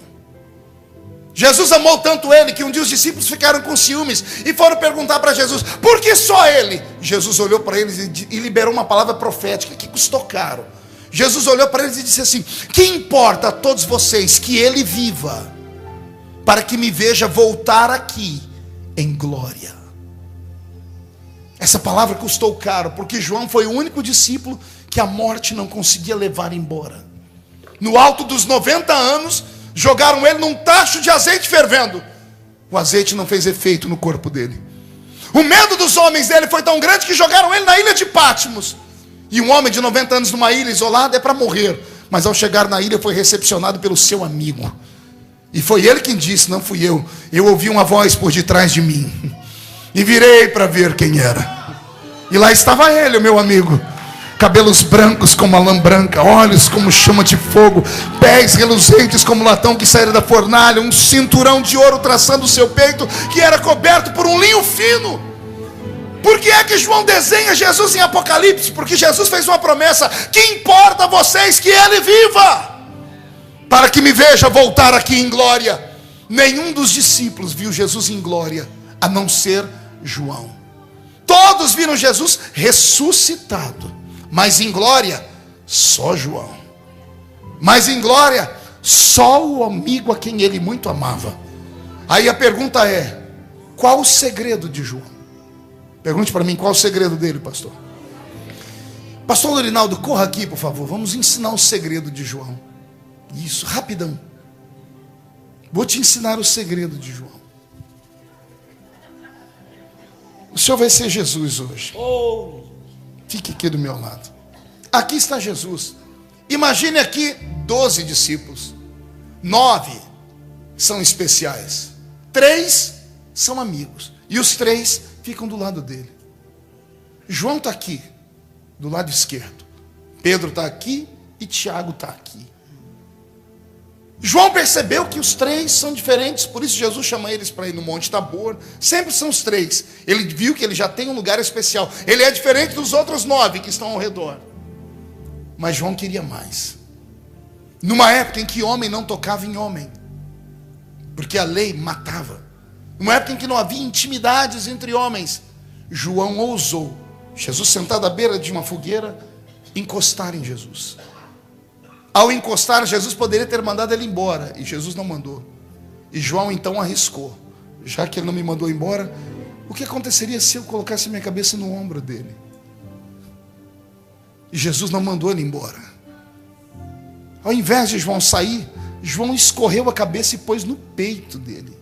Jesus amou tanto ele que um dia os discípulos ficaram com ciúmes e foram perguntar para Jesus: por que só ele? Jesus olhou para eles e liberou uma palavra profética que custou caro. Jesus olhou para eles e disse assim: que importa a todos vocês que ele viva, para que me veja voltar aqui em glória. Essa palavra custou caro, porque João foi o único discípulo que a morte não conseguia levar embora. No alto dos 90 anos, jogaram ele num tacho de azeite fervendo. O azeite não fez efeito no corpo dele. O medo dos homens dele foi tão grande que jogaram ele na ilha de Patmos. E um homem de 90 anos numa ilha isolada é para morrer. Mas ao chegar na ilha foi recepcionado pelo seu amigo. E foi ele quem disse, não fui eu. Eu ouvi uma voz por detrás de mim. E virei para ver quem era. E lá estava ele, o meu amigo. Cabelos brancos como a lã branca, olhos como chama de fogo, pés reluzentes como latão que saíra da fornalha, um cinturão de ouro traçando o seu peito, que era coberto por um linho fino. Por que é que João desenha Jesus em Apocalipse? Porque Jesus fez uma promessa: que importa a vocês que ele viva, para que me veja voltar aqui em glória. Nenhum dos discípulos viu Jesus em glória, a não ser João. Todos viram Jesus ressuscitado, mas em glória, só João. Mas em glória, só o amigo a quem ele muito amava. Aí a pergunta é: qual o segredo de João? Pergunte para mim, qual o segredo dele, pastor? Pastor Lorinaldo, corra aqui, por favor. Vamos ensinar o segredo de João. Isso, rapidão. Vou te ensinar o segredo de João. O senhor vai ser Jesus hoje. Fique aqui do meu lado. Aqui está Jesus. Imagine aqui 12 discípulos. 9 são especiais. 3 são amigos. E os 3 ficam do lado dele. João está aqui, do lado esquerdo. Pedro está aqui e Tiago está aqui. João percebeu que os 3 são diferentes, por isso Jesus chama eles para ir no Monte Tabor. Sempre são os 3. Ele viu que ele já tem um lugar especial. Ele é diferente dos outros 9 que estão ao redor. Mas João queria mais. Numa época em que homem não tocava em homem, porque a lei matava. Numa época em que não havia intimidades entre homens, João ousou, Jesus sentado à beira de uma fogueira, encostar em Jesus. Ao encostar, Jesus poderia ter mandado ele embora, e Jesus não mandou. E João então arriscou. Já que ele não me mandou embora, o que aconteceria se eu colocasse minha cabeça no ombro dele? E Jesus não mandou ele embora. Ao invés de João sair, João escorreu a cabeça e pôs no peito dele.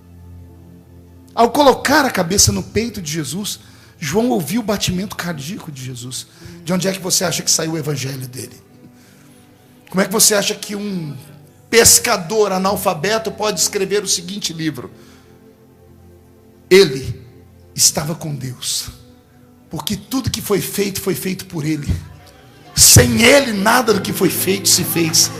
Ao colocar a cabeça no peito de Jesus, João ouviu o batimento cardíaco de Jesus. De onde é que você acha que saiu o evangelho dele? Como é que você acha que um pescador analfabeto pode escrever o seguinte livro? Ele estava com Deus, porque tudo que foi feito por ele. Sem ele nada do que foi feito se fez.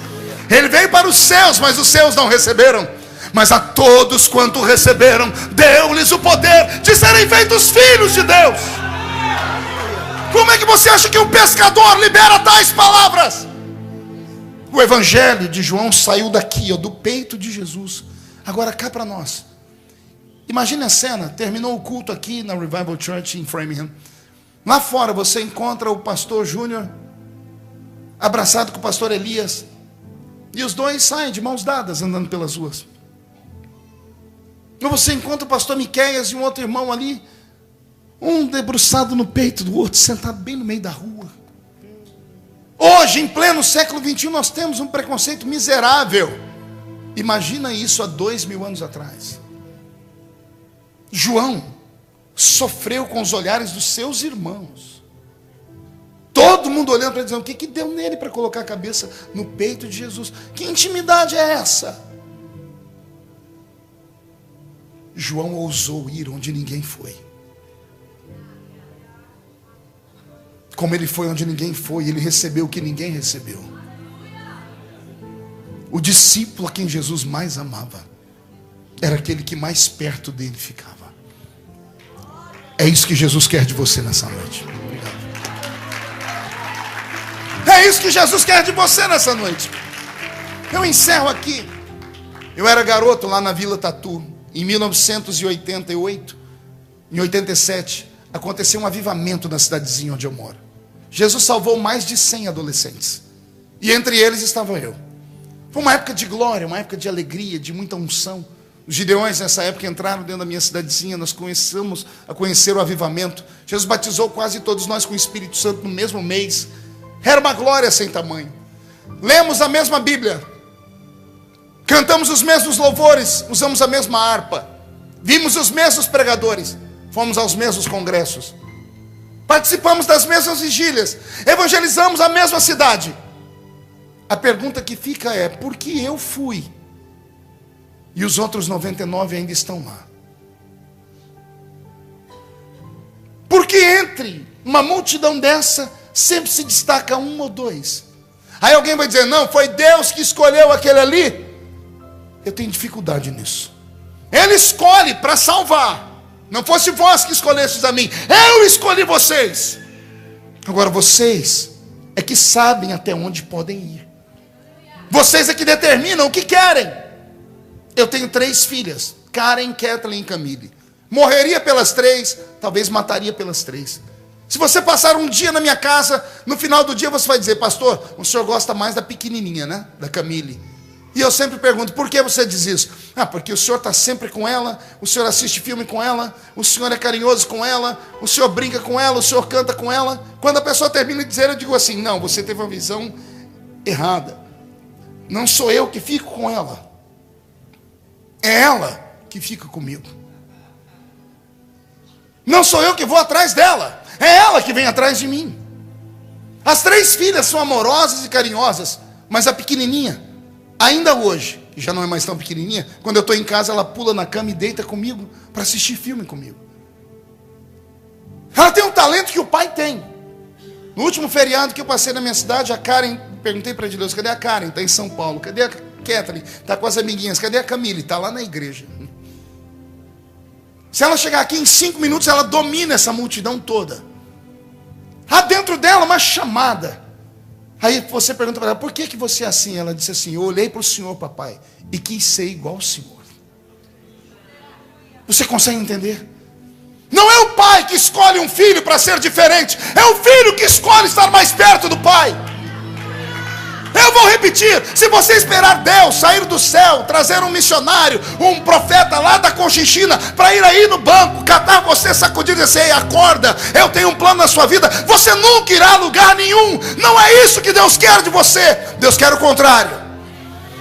Ele veio para os céus, mas os céus não receberam. Mas a todos quanto receberam, deu-lhes o poder de serem feitos filhos de Deus. Como é que você acha que um pescador libera tais palavras? O evangelho de João saiu daqui, do peito de Jesus. Agora cá para nós. Imagine a cena, terminou o culto aqui na Revival Church em Framingham. Lá fora você encontra o pastor Júnior abraçado com o pastor Elias. E os dois saem de mãos dadas andando pelas ruas. Ou você encontra o pastor Miqueias e um outro irmão ali, um debruçado no peito do outro, sentado bem no meio da rua. Hoje, em pleno século XXI, nós temos um preconceito miserável. Imagina isso há 2000 anos atrás. João sofreu com os olhares dos seus irmãos. Todo mundo olhando para ele, dizendo: o que deu nele para colocar a cabeça no peito de Jesus? Que intimidade é essa? João ousou ir onde ninguém foi. Como ele foi onde ninguém foi, ele recebeu o que ninguém recebeu. O discípulo a quem Jesus mais amava era aquele que mais perto dele ficava. É isso que Jesus quer de você nessa noite. É isso que Jesus quer de você nessa noite. Eu encerro aqui. Eu era garoto lá na Vila Tatu. Em 1988, em 87, aconteceu um avivamento na cidadezinha onde eu moro. Jesus salvou mais de 100 adolescentes. E entre eles estava eu. Foi uma época de glória, uma época de alegria, de muita unção. Os gideões nessa época entraram dentro da minha cidadezinha. Nós começamos a conhecer o avivamento. Jesus batizou quase todos nós com o Espírito Santo no mesmo mês. Era uma glória sem tamanho. Lemos a mesma Bíblia. Cantamos os mesmos louvores, usamos a mesma harpa, vimos os mesmos pregadores, fomos aos mesmos congressos, participamos das mesmas vigílias, evangelizamos a mesma cidade. A pergunta que fica é: por que eu fui e os outros 99 ainda estão lá? Porque entre uma multidão dessa sempre se destaca um ou dois. Aí alguém vai dizer: não, foi Deus que escolheu aquele ali. Eu tenho dificuldade nisso. Ele escolhe para salvar. Não fosse vós que escolhestes a mim, eu escolhi vocês. Agora vocês é que sabem até onde podem ir. Vocês é que determinam o que querem. Eu tenho 3 filhas, Karen, Kathleen e Camille. Morreria pelas 3, talvez mataria pelas 3. Se você passar um dia na minha casa, no final do dia você vai dizer: pastor, o senhor gosta mais da pequenininha, né? Da Camille. E eu sempre pergunto: por que você diz isso? Ah, porque o senhor está sempre com ela, o senhor assiste filme com ela, o senhor é carinhoso com ela, o senhor brinca com ela, o senhor canta com ela. Quando a pessoa termina de dizer, eu digo assim: não, você teve uma visão errada. Não sou eu que fico com ela, é ela que fica comigo. Não sou eu que vou atrás dela, é ela que vem atrás de mim. As 3 filhas são amorosas e carinhosas, mas a pequenininha, ainda hoje, que já não é mais tão pequenininha, quando eu estou em casa, ela pula na cama e deita comigo para assistir filme comigo. Ela tem um talento que o pai tem. No último feriado que eu passei na minha cidade, a Karen, perguntei para Deus: cadê a Karen? Está em São Paulo. Cadê a Kathleen? Está com as amiguinhas. Cadê a Camille? Está lá na igreja. Se ela chegar aqui em 5 minutos, ela domina essa multidão toda. Há dentro dela uma chamada. Aí você pergunta para ela: por que você é assim? Ela disse assim: eu olhei para o senhor, papai, e quis ser igual ao senhor. Você consegue entender? Não é o pai que escolhe um filho para ser diferente, é o filho que escolhe estar mais perto do pai. Eu vou repetir: se você esperar Deus sair do céu, trazer um missionário, um profeta lá da Conchinchina, para ir aí no banco, catar você, sacudir e dizer: ei, acorda, eu tenho um plano na sua vida, você nunca irá a lugar nenhum. Não é isso que Deus quer de você. Deus quer o contrário.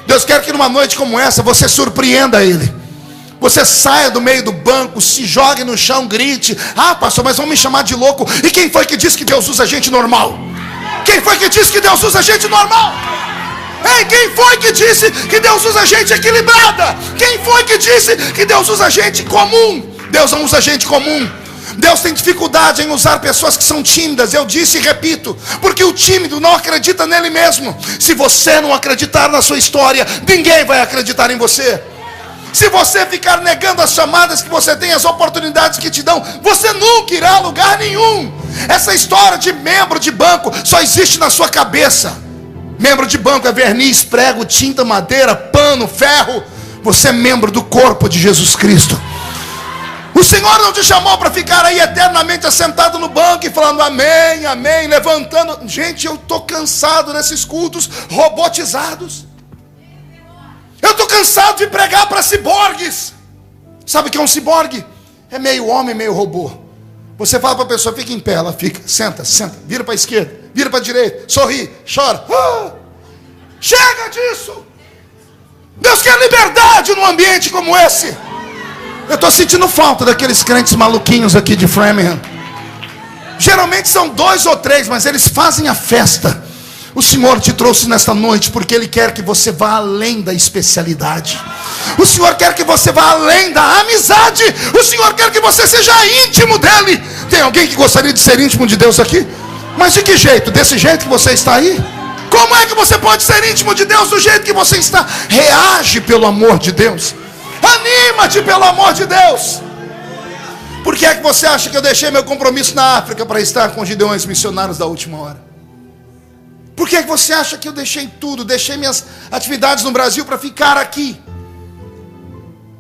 Deus quer que numa noite como essa você surpreenda Ele. Você saia do meio do banco, se jogue no chão, grite: ah, pastor, mas vão me chamar de louco. E quem foi que disse que Deus usa gente normal? Quem foi que disse que Deus usa gente normal? Ei, quem foi que disse que Deus usa gente equilibrada? Quem foi que disse que Deus usa gente comum? Deus não usa gente comum. Deus tem dificuldade em usar pessoas que são tímidas. Eu disse e repito, porque o tímido não acredita nele mesmo. Se você não acreditar na sua história, ninguém vai acreditar em você. Se você ficar negando as chamadas que você tem, as oportunidades que te dão, você nunca irá a lugar nenhum. Essa história de membro de banco só existe na sua cabeça. Membro de banco é verniz, prego, tinta, madeira, pano, ferro. Você é membro do corpo de Jesus Cristo. O Senhor não te chamou para ficar aí eternamente assentado no banco e falando amém, amém, levantando. Gente, eu estou cansado desses cultos robotizados. Eu estou cansado de pregar para ciborgues. Sabe o que é um ciborgue? É meio homem, meio robô. Você fala para a pessoa: fica em pé, ela fica, senta, vira para a esquerda, vira para a direita, sorri, chora. Chega disso. Deus quer liberdade num ambiente como esse. Eu estou sentindo falta daqueles crentes maluquinhos aqui de Framingham. Geralmente são 2 ou 3, mas eles fazem a festa. O Senhor te trouxe nesta noite porque Ele quer que você vá além da especialidade. O Senhor quer que você vá além da amizade. O Senhor quer que você seja íntimo dEle. Tem alguém que gostaria de ser íntimo de Deus aqui? Mas de que jeito? Desse jeito que você está aí? Como é que você pode ser íntimo de Deus do jeito que você está? Reage pelo amor de Deus. Anima-te pelo amor de Deus. Por que é que você acha que eu deixei meu compromisso na África para estar com os gideões missionários da última hora? Por que é que você acha que eu deixei tudo, deixei minhas atividades no Brasil para ficar aqui?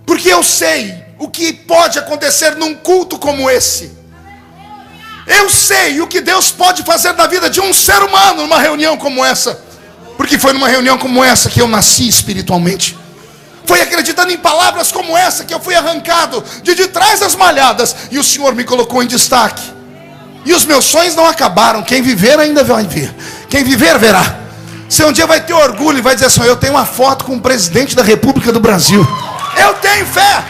Porque eu sei o que pode acontecer num culto como esse. Eu sei o que Deus pode fazer na vida de um ser humano numa reunião como essa. Porque foi numa reunião como essa que eu nasci espiritualmente. Foi acreditando em palavras como essa que eu fui arrancado de trás das malhadas e o Senhor me colocou em destaque. E os meus sonhos não acabaram. Quem viver ainda vai ver. Quem viver verá. Você um dia vai ter orgulho e vai dizer assim: eu tenho uma foto com o presidente da República do Brasil. Eu tenho fé.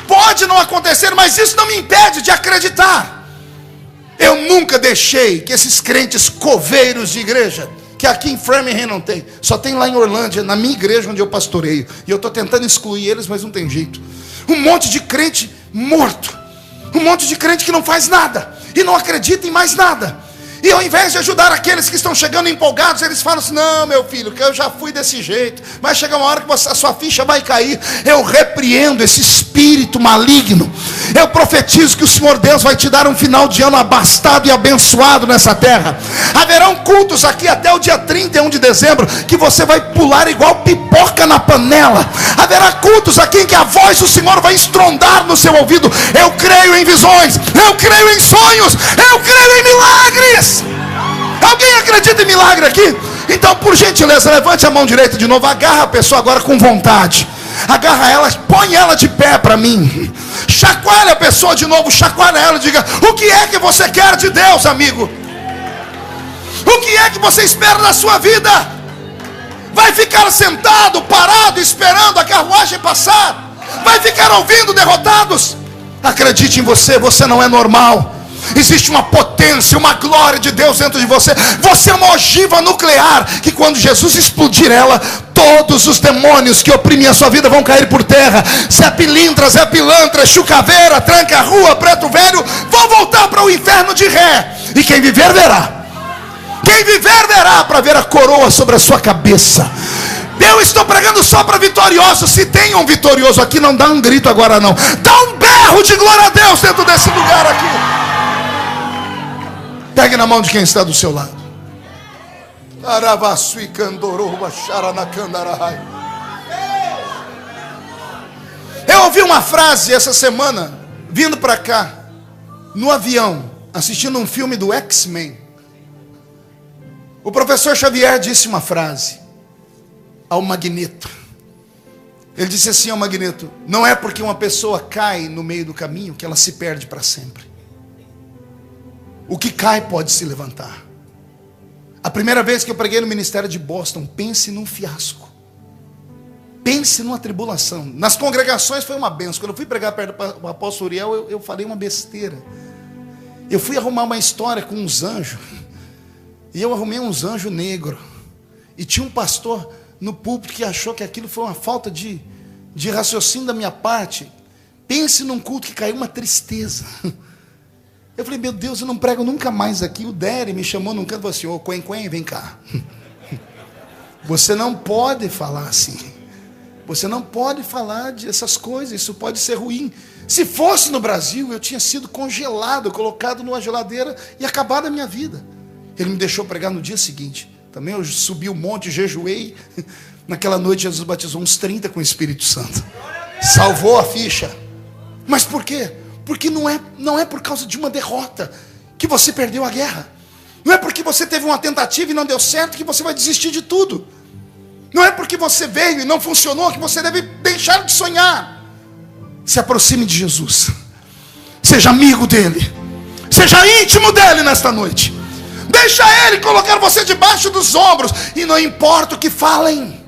Pode não acontecer, mas isso não me impede de acreditar. Eu nunca deixei que esses crentes coveiros de igreja, que aqui em Framingham não tem, só tem lá em Orlândia, na minha igreja onde eu pastoreio, e eu estou tentando excluir eles, mas não tem jeito. Um monte de crente morto, um monte de crente que não faz nada e não acredita em mais nada. E ao invés de ajudar aqueles que estão chegando empolgados, eles falam assim: não, meu filho, que eu já fui desse jeito, vai chegar uma hora que a sua ficha vai cair. Eu repreendo esse espírito maligno. Eu profetizo que o Senhor Deus vai te dar um final de ano abastado e abençoado nessa terra. Haverão cultos aqui até o dia 31 de dezembro que você vai pular igual pipoca na panela. Haverá cultos aqui em que a voz do Senhor vai estrondar no seu ouvido. Eu creio em visões, eu creio em sonhos, eu creio em milagres. Alguém acredita em milagre aqui? Então, por gentileza, levante a mão direita de novo. Agarra a pessoa agora com vontade. Agarra ela, põe ela de pé para mim. Chacoalha a pessoa de novo, chacoalha ela e diga: o que é que você quer de Deus, amigo? O que é que você espera na sua vida? Vai ficar sentado, parado, esperando a carruagem passar? Vai ficar ouvindo derrotados? Acredite em você, você não é normal. Existe uma potência, uma glória de Deus dentro de você. Você é uma ogiva nuclear, que quando Jesus explodir ela, todos os demônios que oprimem a sua vida vão cair por terra. Zé Pilintra, Zé Pilantra, Chucaveira, Tranca-Rua, Preto Velho, vão voltar para o inferno de ré. E quem viver verá. Quem viver verá, para ver a coroa sobre a sua cabeça. Eu estou pregando só para vitoriosos. Se tem um vitorioso aqui, não dá um grito agora não. Dá um berro de glória a Deus dentro desse lugar aqui. Pegue na mão de quem está do seu lado. Eu ouvi uma frase essa semana, vindo para cá. no avião, assistindo um filme do X-Men, o professor Xavier disse uma frase ao Magneto. Ele disse assim ao Magneto: não é porque uma pessoa cai no meio do caminho que ela se perde para sempre. O que cai pode se levantar. A primeira vez que eu preguei no ministério de Boston, pense num fiasco. Pense numa tribulação. Nas congregações foi uma benção. Quando eu fui pregar perto do apóstolo Uriel, eu falei uma besteira. Eu fui arrumar uma história com uns anjos. E eu arrumei uns anjos negros. E tinha um pastor no púlpito que achou que aquilo foi uma falta de raciocínio da minha parte. Pense num culto que caiu uma tristeza. Eu falei: meu Deus, eu não prego nunca mais aqui. O Dery me chamou num canto e falou assim: ô Quen, vem cá. Você não pode falar assim. Você não pode falar dessas coisas. Isso pode ser ruim. Se fosse no Brasil, eu tinha sido congelado, colocado numa geladeira e acabado a minha vida. Ele me deixou pregar no dia seguinte. Também eu subi o monte, jejuei. Naquela noite Jesus batizou uns 30 com o Espírito Santo. Salvou a ficha. Mas por quê? Porque não é por causa de uma derrota que você perdeu a guerra. Não é porque você teve uma tentativa e não deu certo que você vai desistir de tudo. Não é porque você veio e não funcionou que você deve deixar de sonhar. Se aproxime de Jesus. Seja amigo dele. Seja íntimo dele nesta noite. Deixa ele colocar você debaixo dos ombros. E não importa o que falem.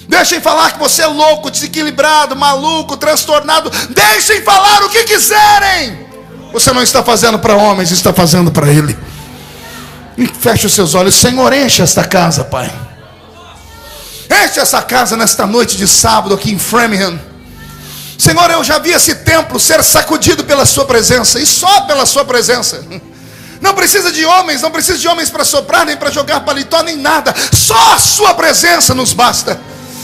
Deixem falar que você é louco, desequilibrado, maluco, transtornado. Deixem falar o que quiserem. Você não está fazendo para homens, está fazendo para ele. E feche os seus olhos. Senhor, enche esta casa, Pai. Enche essa casa nesta noite de sábado aqui em Framingham. Senhor, eu já vi esse templo ser sacudido pela sua presença. E só pela sua presença. Não precisa de homens, não precisa de homens para soprar, nem para jogar paletó, nem nada. Só a sua presença nos basta.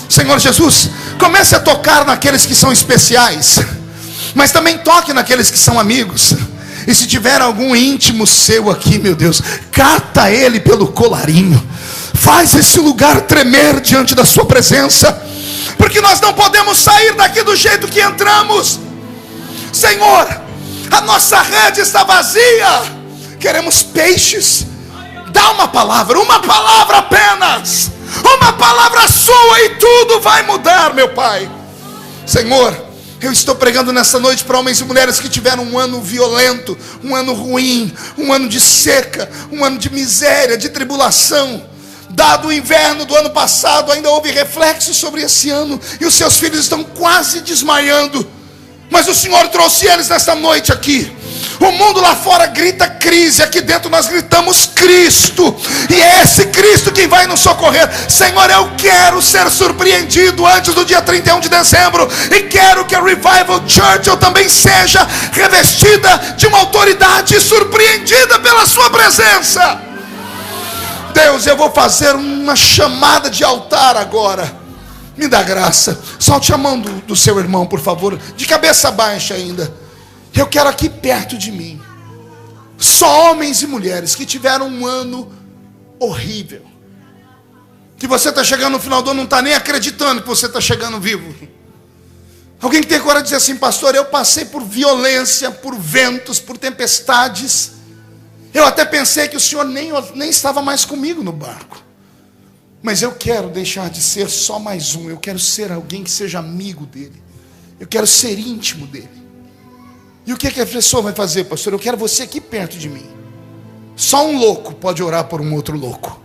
Senhor Jesus, comece a tocar naqueles que são especiais, mas também toque naqueles que são amigos. E se tiver algum íntimo seu aqui, meu Deus, cata ele pelo colarinho. Faz esse lugar tremer diante da sua presença, porque nós não podemos sair daqui do jeito que entramos. Senhor, a nossa rede está vazia. Queremos peixes. Dá uma palavra apenas. Uma palavra sua e tudo vai mudar, meu Pai. Senhor, eu estou pregando nessa noite para homens e mulheres que tiveram um ano violento, um ano ruim, um ano de seca, um ano de miséria, de tribulação. Dado o inverno do ano passado, ainda houve reflexos sobre esse ano, e os seus filhos estão quase desmaiando. Mas o Senhor trouxe eles nesta noite aqui. O mundo lá fora grita crise, aqui dentro nós gritamos Cristo, e é esse Cristo que vai nos socorrer. Senhor, eu quero ser surpreendido antes do dia 31 de dezembro, e quero que a Revival Church eu também seja revestida de uma autoridade e surpreendida pela sua presença. Deus, eu vou fazer uma chamada de altar agora. Me dá graça. Solte a mão do seu irmão, por favor, de cabeça baixa ainda. Eu quero aqui perto de mim só homens e mulheres que tiveram um ano horrível, que você está chegando no final do ano, não está nem acreditando que você está chegando vivo. Alguém que tem coragem de dizer assim: pastor, eu passei por violência, por ventos, por tempestades. Eu até pensei que o Senhor nem estava mais comigo no barco. Mas eu quero deixar de ser só mais um. Eu quero ser alguém que seja amigo dele. Eu quero ser íntimo dele. E o que a pessoa vai fazer, pastor? Eu quero você aqui perto de mim. Só um louco pode orar por um outro louco.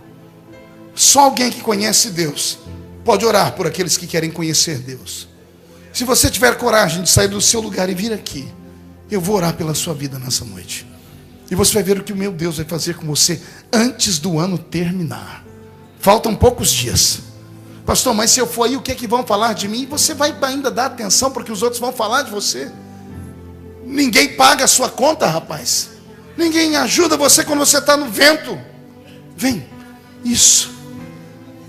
Só alguém que conhece Deus pode orar por aqueles que querem conhecer Deus. Se você tiver coragem de sair do seu lugar e vir aqui, eu vou orar pela sua vida nessa noite. E você vai ver o que o meu Deus vai fazer com você antes do ano terminar. Faltam poucos dias. Pastor, mas se eu for aí, o que é que vão falar de mim? Você vai ainda dar atenção porque os outros vão falar de você? Ninguém paga a sua conta, rapaz. Ninguém ajuda você quando você está no vento. Vem, isso.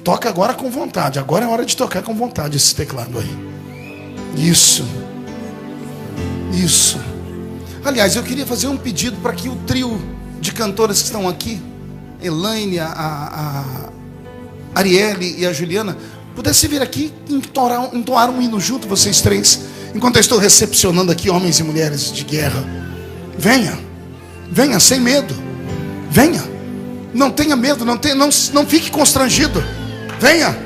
Toca agora com vontade. Agora é hora de tocar com vontade esse teclado aí. Isso. Isso. Aliás, eu queria fazer um pedido para que o trio de cantoras que estão aqui, Elaine, a Arielle e a Juliana, pudesse vir aqui e entoar um hino junto, vocês três, enquanto eu estou recepcionando aqui homens e mulheres de guerra. Venha. Venha sem medo. Venha. Não tenha medo, não fique constrangido. Venha.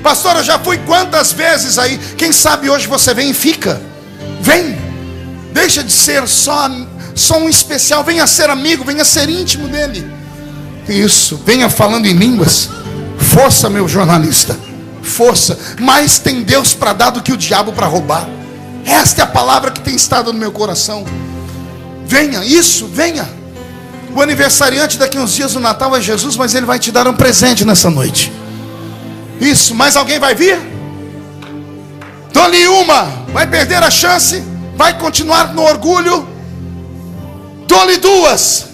Pastor, eu já fui quantas vezes aí. Quem sabe hoje você vem e fica. Vem. Deixa de ser só um especial. Venha ser amigo, venha ser íntimo dele. Isso, venha falando em línguas. Força, meu jornalista. Força. Mais tem Deus para dar do que o diabo para roubar. Esta é a palavra que tem estado no meu coração. Venha, isso, venha. O aniversariante daqui uns dias do Natal é Jesus, mas ele vai te dar um presente nessa noite. Isso, mais alguém vai vir? Dou-lhe uma. Vai perder a chance? Vai continuar no orgulho? Dou-lhe duas.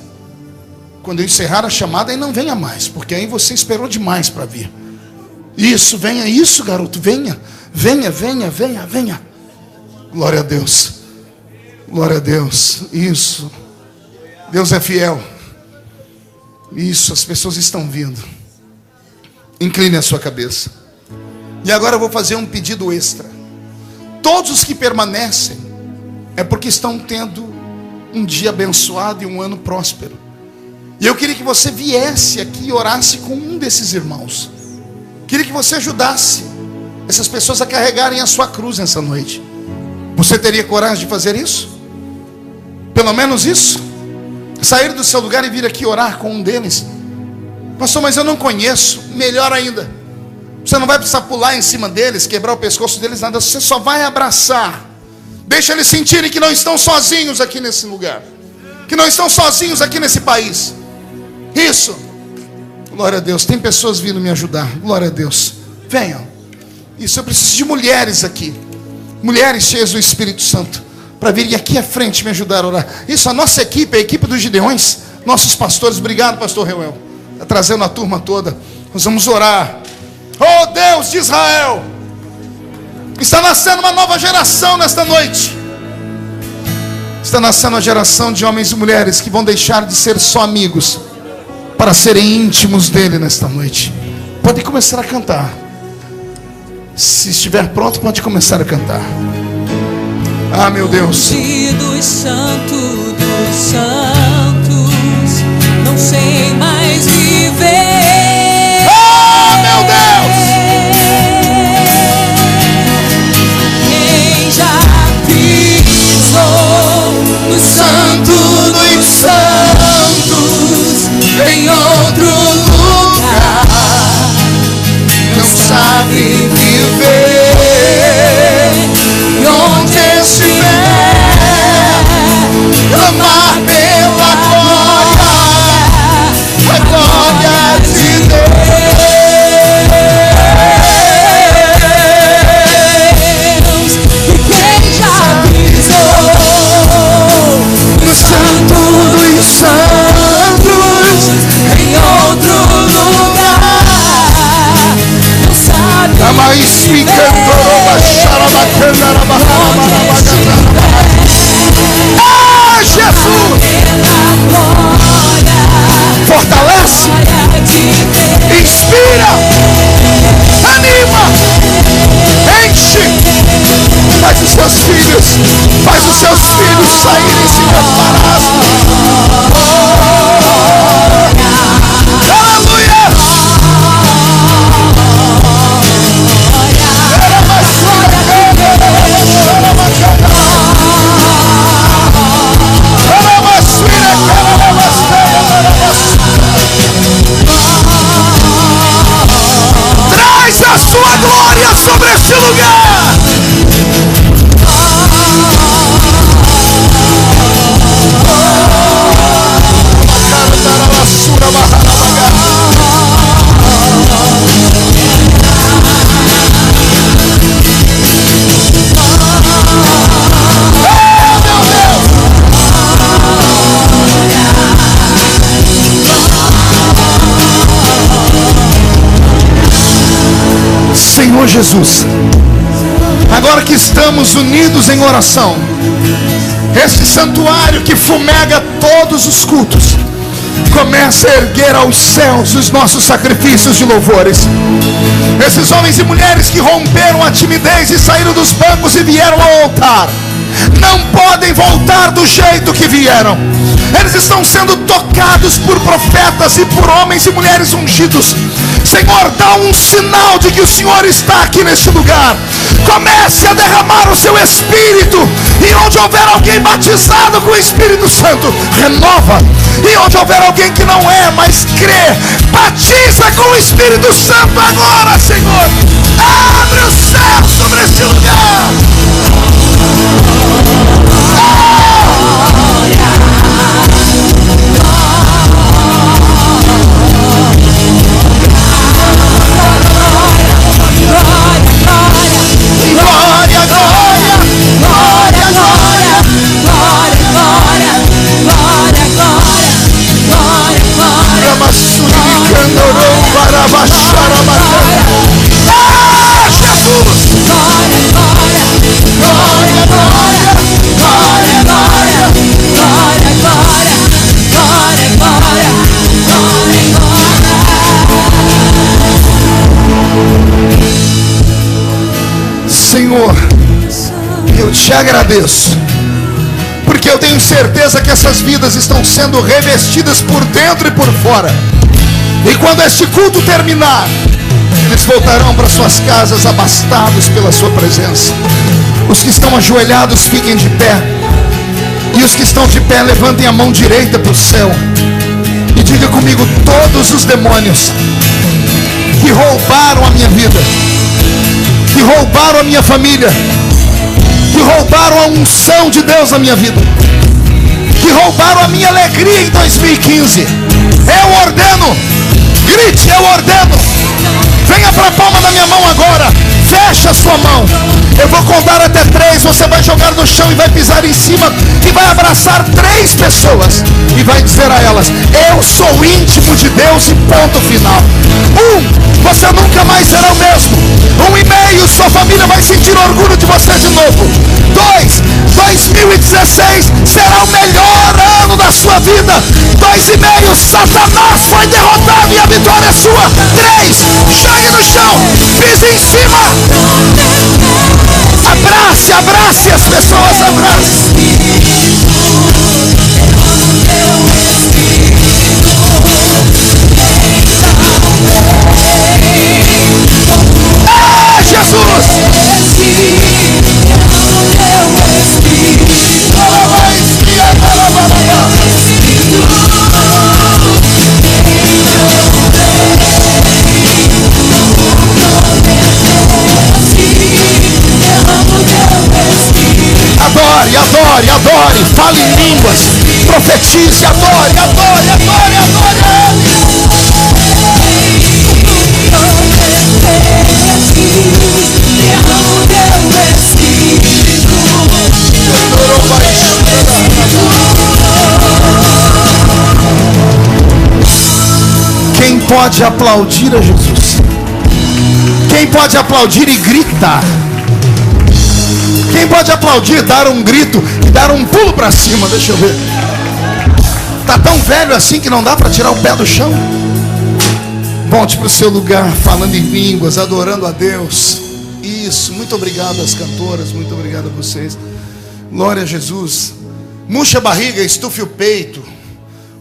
Quando eu encerrar a chamada, aí não venha mais, porque aí você esperou demais para vir. Isso, venha, isso, garoto, venha. Venha, venha, venha, venha. Glória a Deus. Glória a Deus. Isso. Deus é fiel. Isso, as pessoas estão vindo. Incline a sua cabeça. E agora eu vou fazer um pedido extra. Todos os que permanecem é porque estão tendo um dia abençoado e um ano próspero. E eu queria que você viesse aqui e orasse com um desses irmãos. Queria que você ajudasse essas pessoas a carregarem a sua cruz nessa noite. Você teria coragem de fazer isso? Pelo menos isso? Sair do seu lugar e vir aqui orar com um deles. Pastor, mas eu não conheço. Melhor ainda, você não vai precisar pular em cima deles, quebrar o pescoço deles, nada. Você só vai abraçar. Deixa eles sentirem que não estão sozinhos aqui nesse lugar, que não estão sozinhos aqui nesse país. Isso. Glória a Deus. Tem pessoas vindo me ajudar. Glória a Deus. Venham. Isso, eu preciso de mulheres aqui, mulheres cheias do Espírito Santo, para virem aqui à frente me ajudar a orar. Isso, a nossa equipe, a equipe dos Gideões, nossos pastores. Obrigado, pastor Reuel, está trazendo a turma toda. Nós vamos orar. Oh Deus de Israel, está nascendo uma nova geração nesta noite. Está nascendo uma geração de homens e mulheres que vão deixar de ser só amigos para serem íntimos dele nesta noite. Pode começar a cantar. Se estiver pronto, pode começar a cantar. Ah, meu Deus. Dos santos, não sei mais viver. Oh, meu Deus. Quem já pisou no santo dos santos, em outro lugar, Não sabe viver. E onde estiver, clamar pela glória, a glória de Deus. E quem já pisou no santo dos santos, em outro lugar, não sabe Ah, Jesus! Fortalece, inspira, anima, enche. Faz os seus filhos saírem e se prepararem. Aleluia! Traz a sua glória sobre este lugar. Senhor Jesus, agora que estamos unidos em oração, este santuário que fumega todos os cultos, começa a erguer aos céus os nossos sacrifícios de louvores. Esses homens e mulheres que romperam a timidez e saíram dos bancos e vieram ao altar, não podem voltar do jeito que vieram. Eles estão sendo tocados por profetas e por homens e mulheres ungidos. Senhor, dá um sinal de que o Senhor está aqui neste lugar. Comece a derramar o seu Espírito. E onde houver alguém batizado com o Espírito Santo, renova. E onde houver alguém que não é, mas crê, batiza com o Espírito Santo agora, Senhor. Abre o céu sobre este lugar. Senhor, eu te agradeço, porque eu tenho certeza que essas vidas estão sendo revestidas por dentro e por fora. E quando este culto terminar, eles voltarão para suas casas abastados pela sua presença. Os que estão ajoelhados fiquem de pé, e os que estão de pé levantem a mão direita para o céu e diga comigo: todos os demônios que roubaram a minha vida, que roubaram a minha família, que roubaram a unção de Deus na minha vida, que roubaram a minha alegria em 2015, eu ordeno, grite, eu ordeno, venha para a palma da minha mão agora, fecha a sua mão, eu vou contar até 3, você vai jogar no chão e vai pisar em cima e vai abraçar 3 pessoas e vai dizer a elas: eu sou íntimo de Deus e ponto final. 1, você nunca mais será o mesmo. 1,5, sua família vai sentir orgulho de você de novo. 2, 2016 será o melhor ano da sua vida. 2,5, Satanás foi derrotado e a vitória é sua. 3, jogue no chão, pise em cima. Abrace, abrace as pessoas, abrace. Jesus! Adore, adore, adore, fale em línguas, profetize, adore, adore, adore, adore. Quem pode aplaudir a Jesus? Quem pode aplaudir e gritar? Quem pode aplaudir, dar um grito e dar um pulo para cima? Deixa eu ver. Tá tão velho assim que não dá para tirar o pé do chão? Volte para o seu lugar, falando em línguas, adorando a Deus. Isso, muito obrigado às cantoras, muito obrigado a vocês. Glória a Jesus. Murcha a barriga, estufe o peito.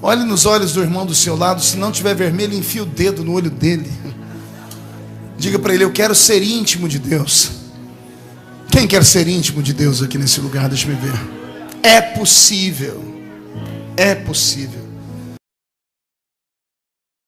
Olhe nos olhos do irmão do seu lado. Se não tiver vermelho, enfie o dedo no olho dele. Diga para ele: eu quero ser íntimo de Deus. Quem quer ser íntimo de Deus aqui nesse lugar? Deixa eu ver. É possível. É possível.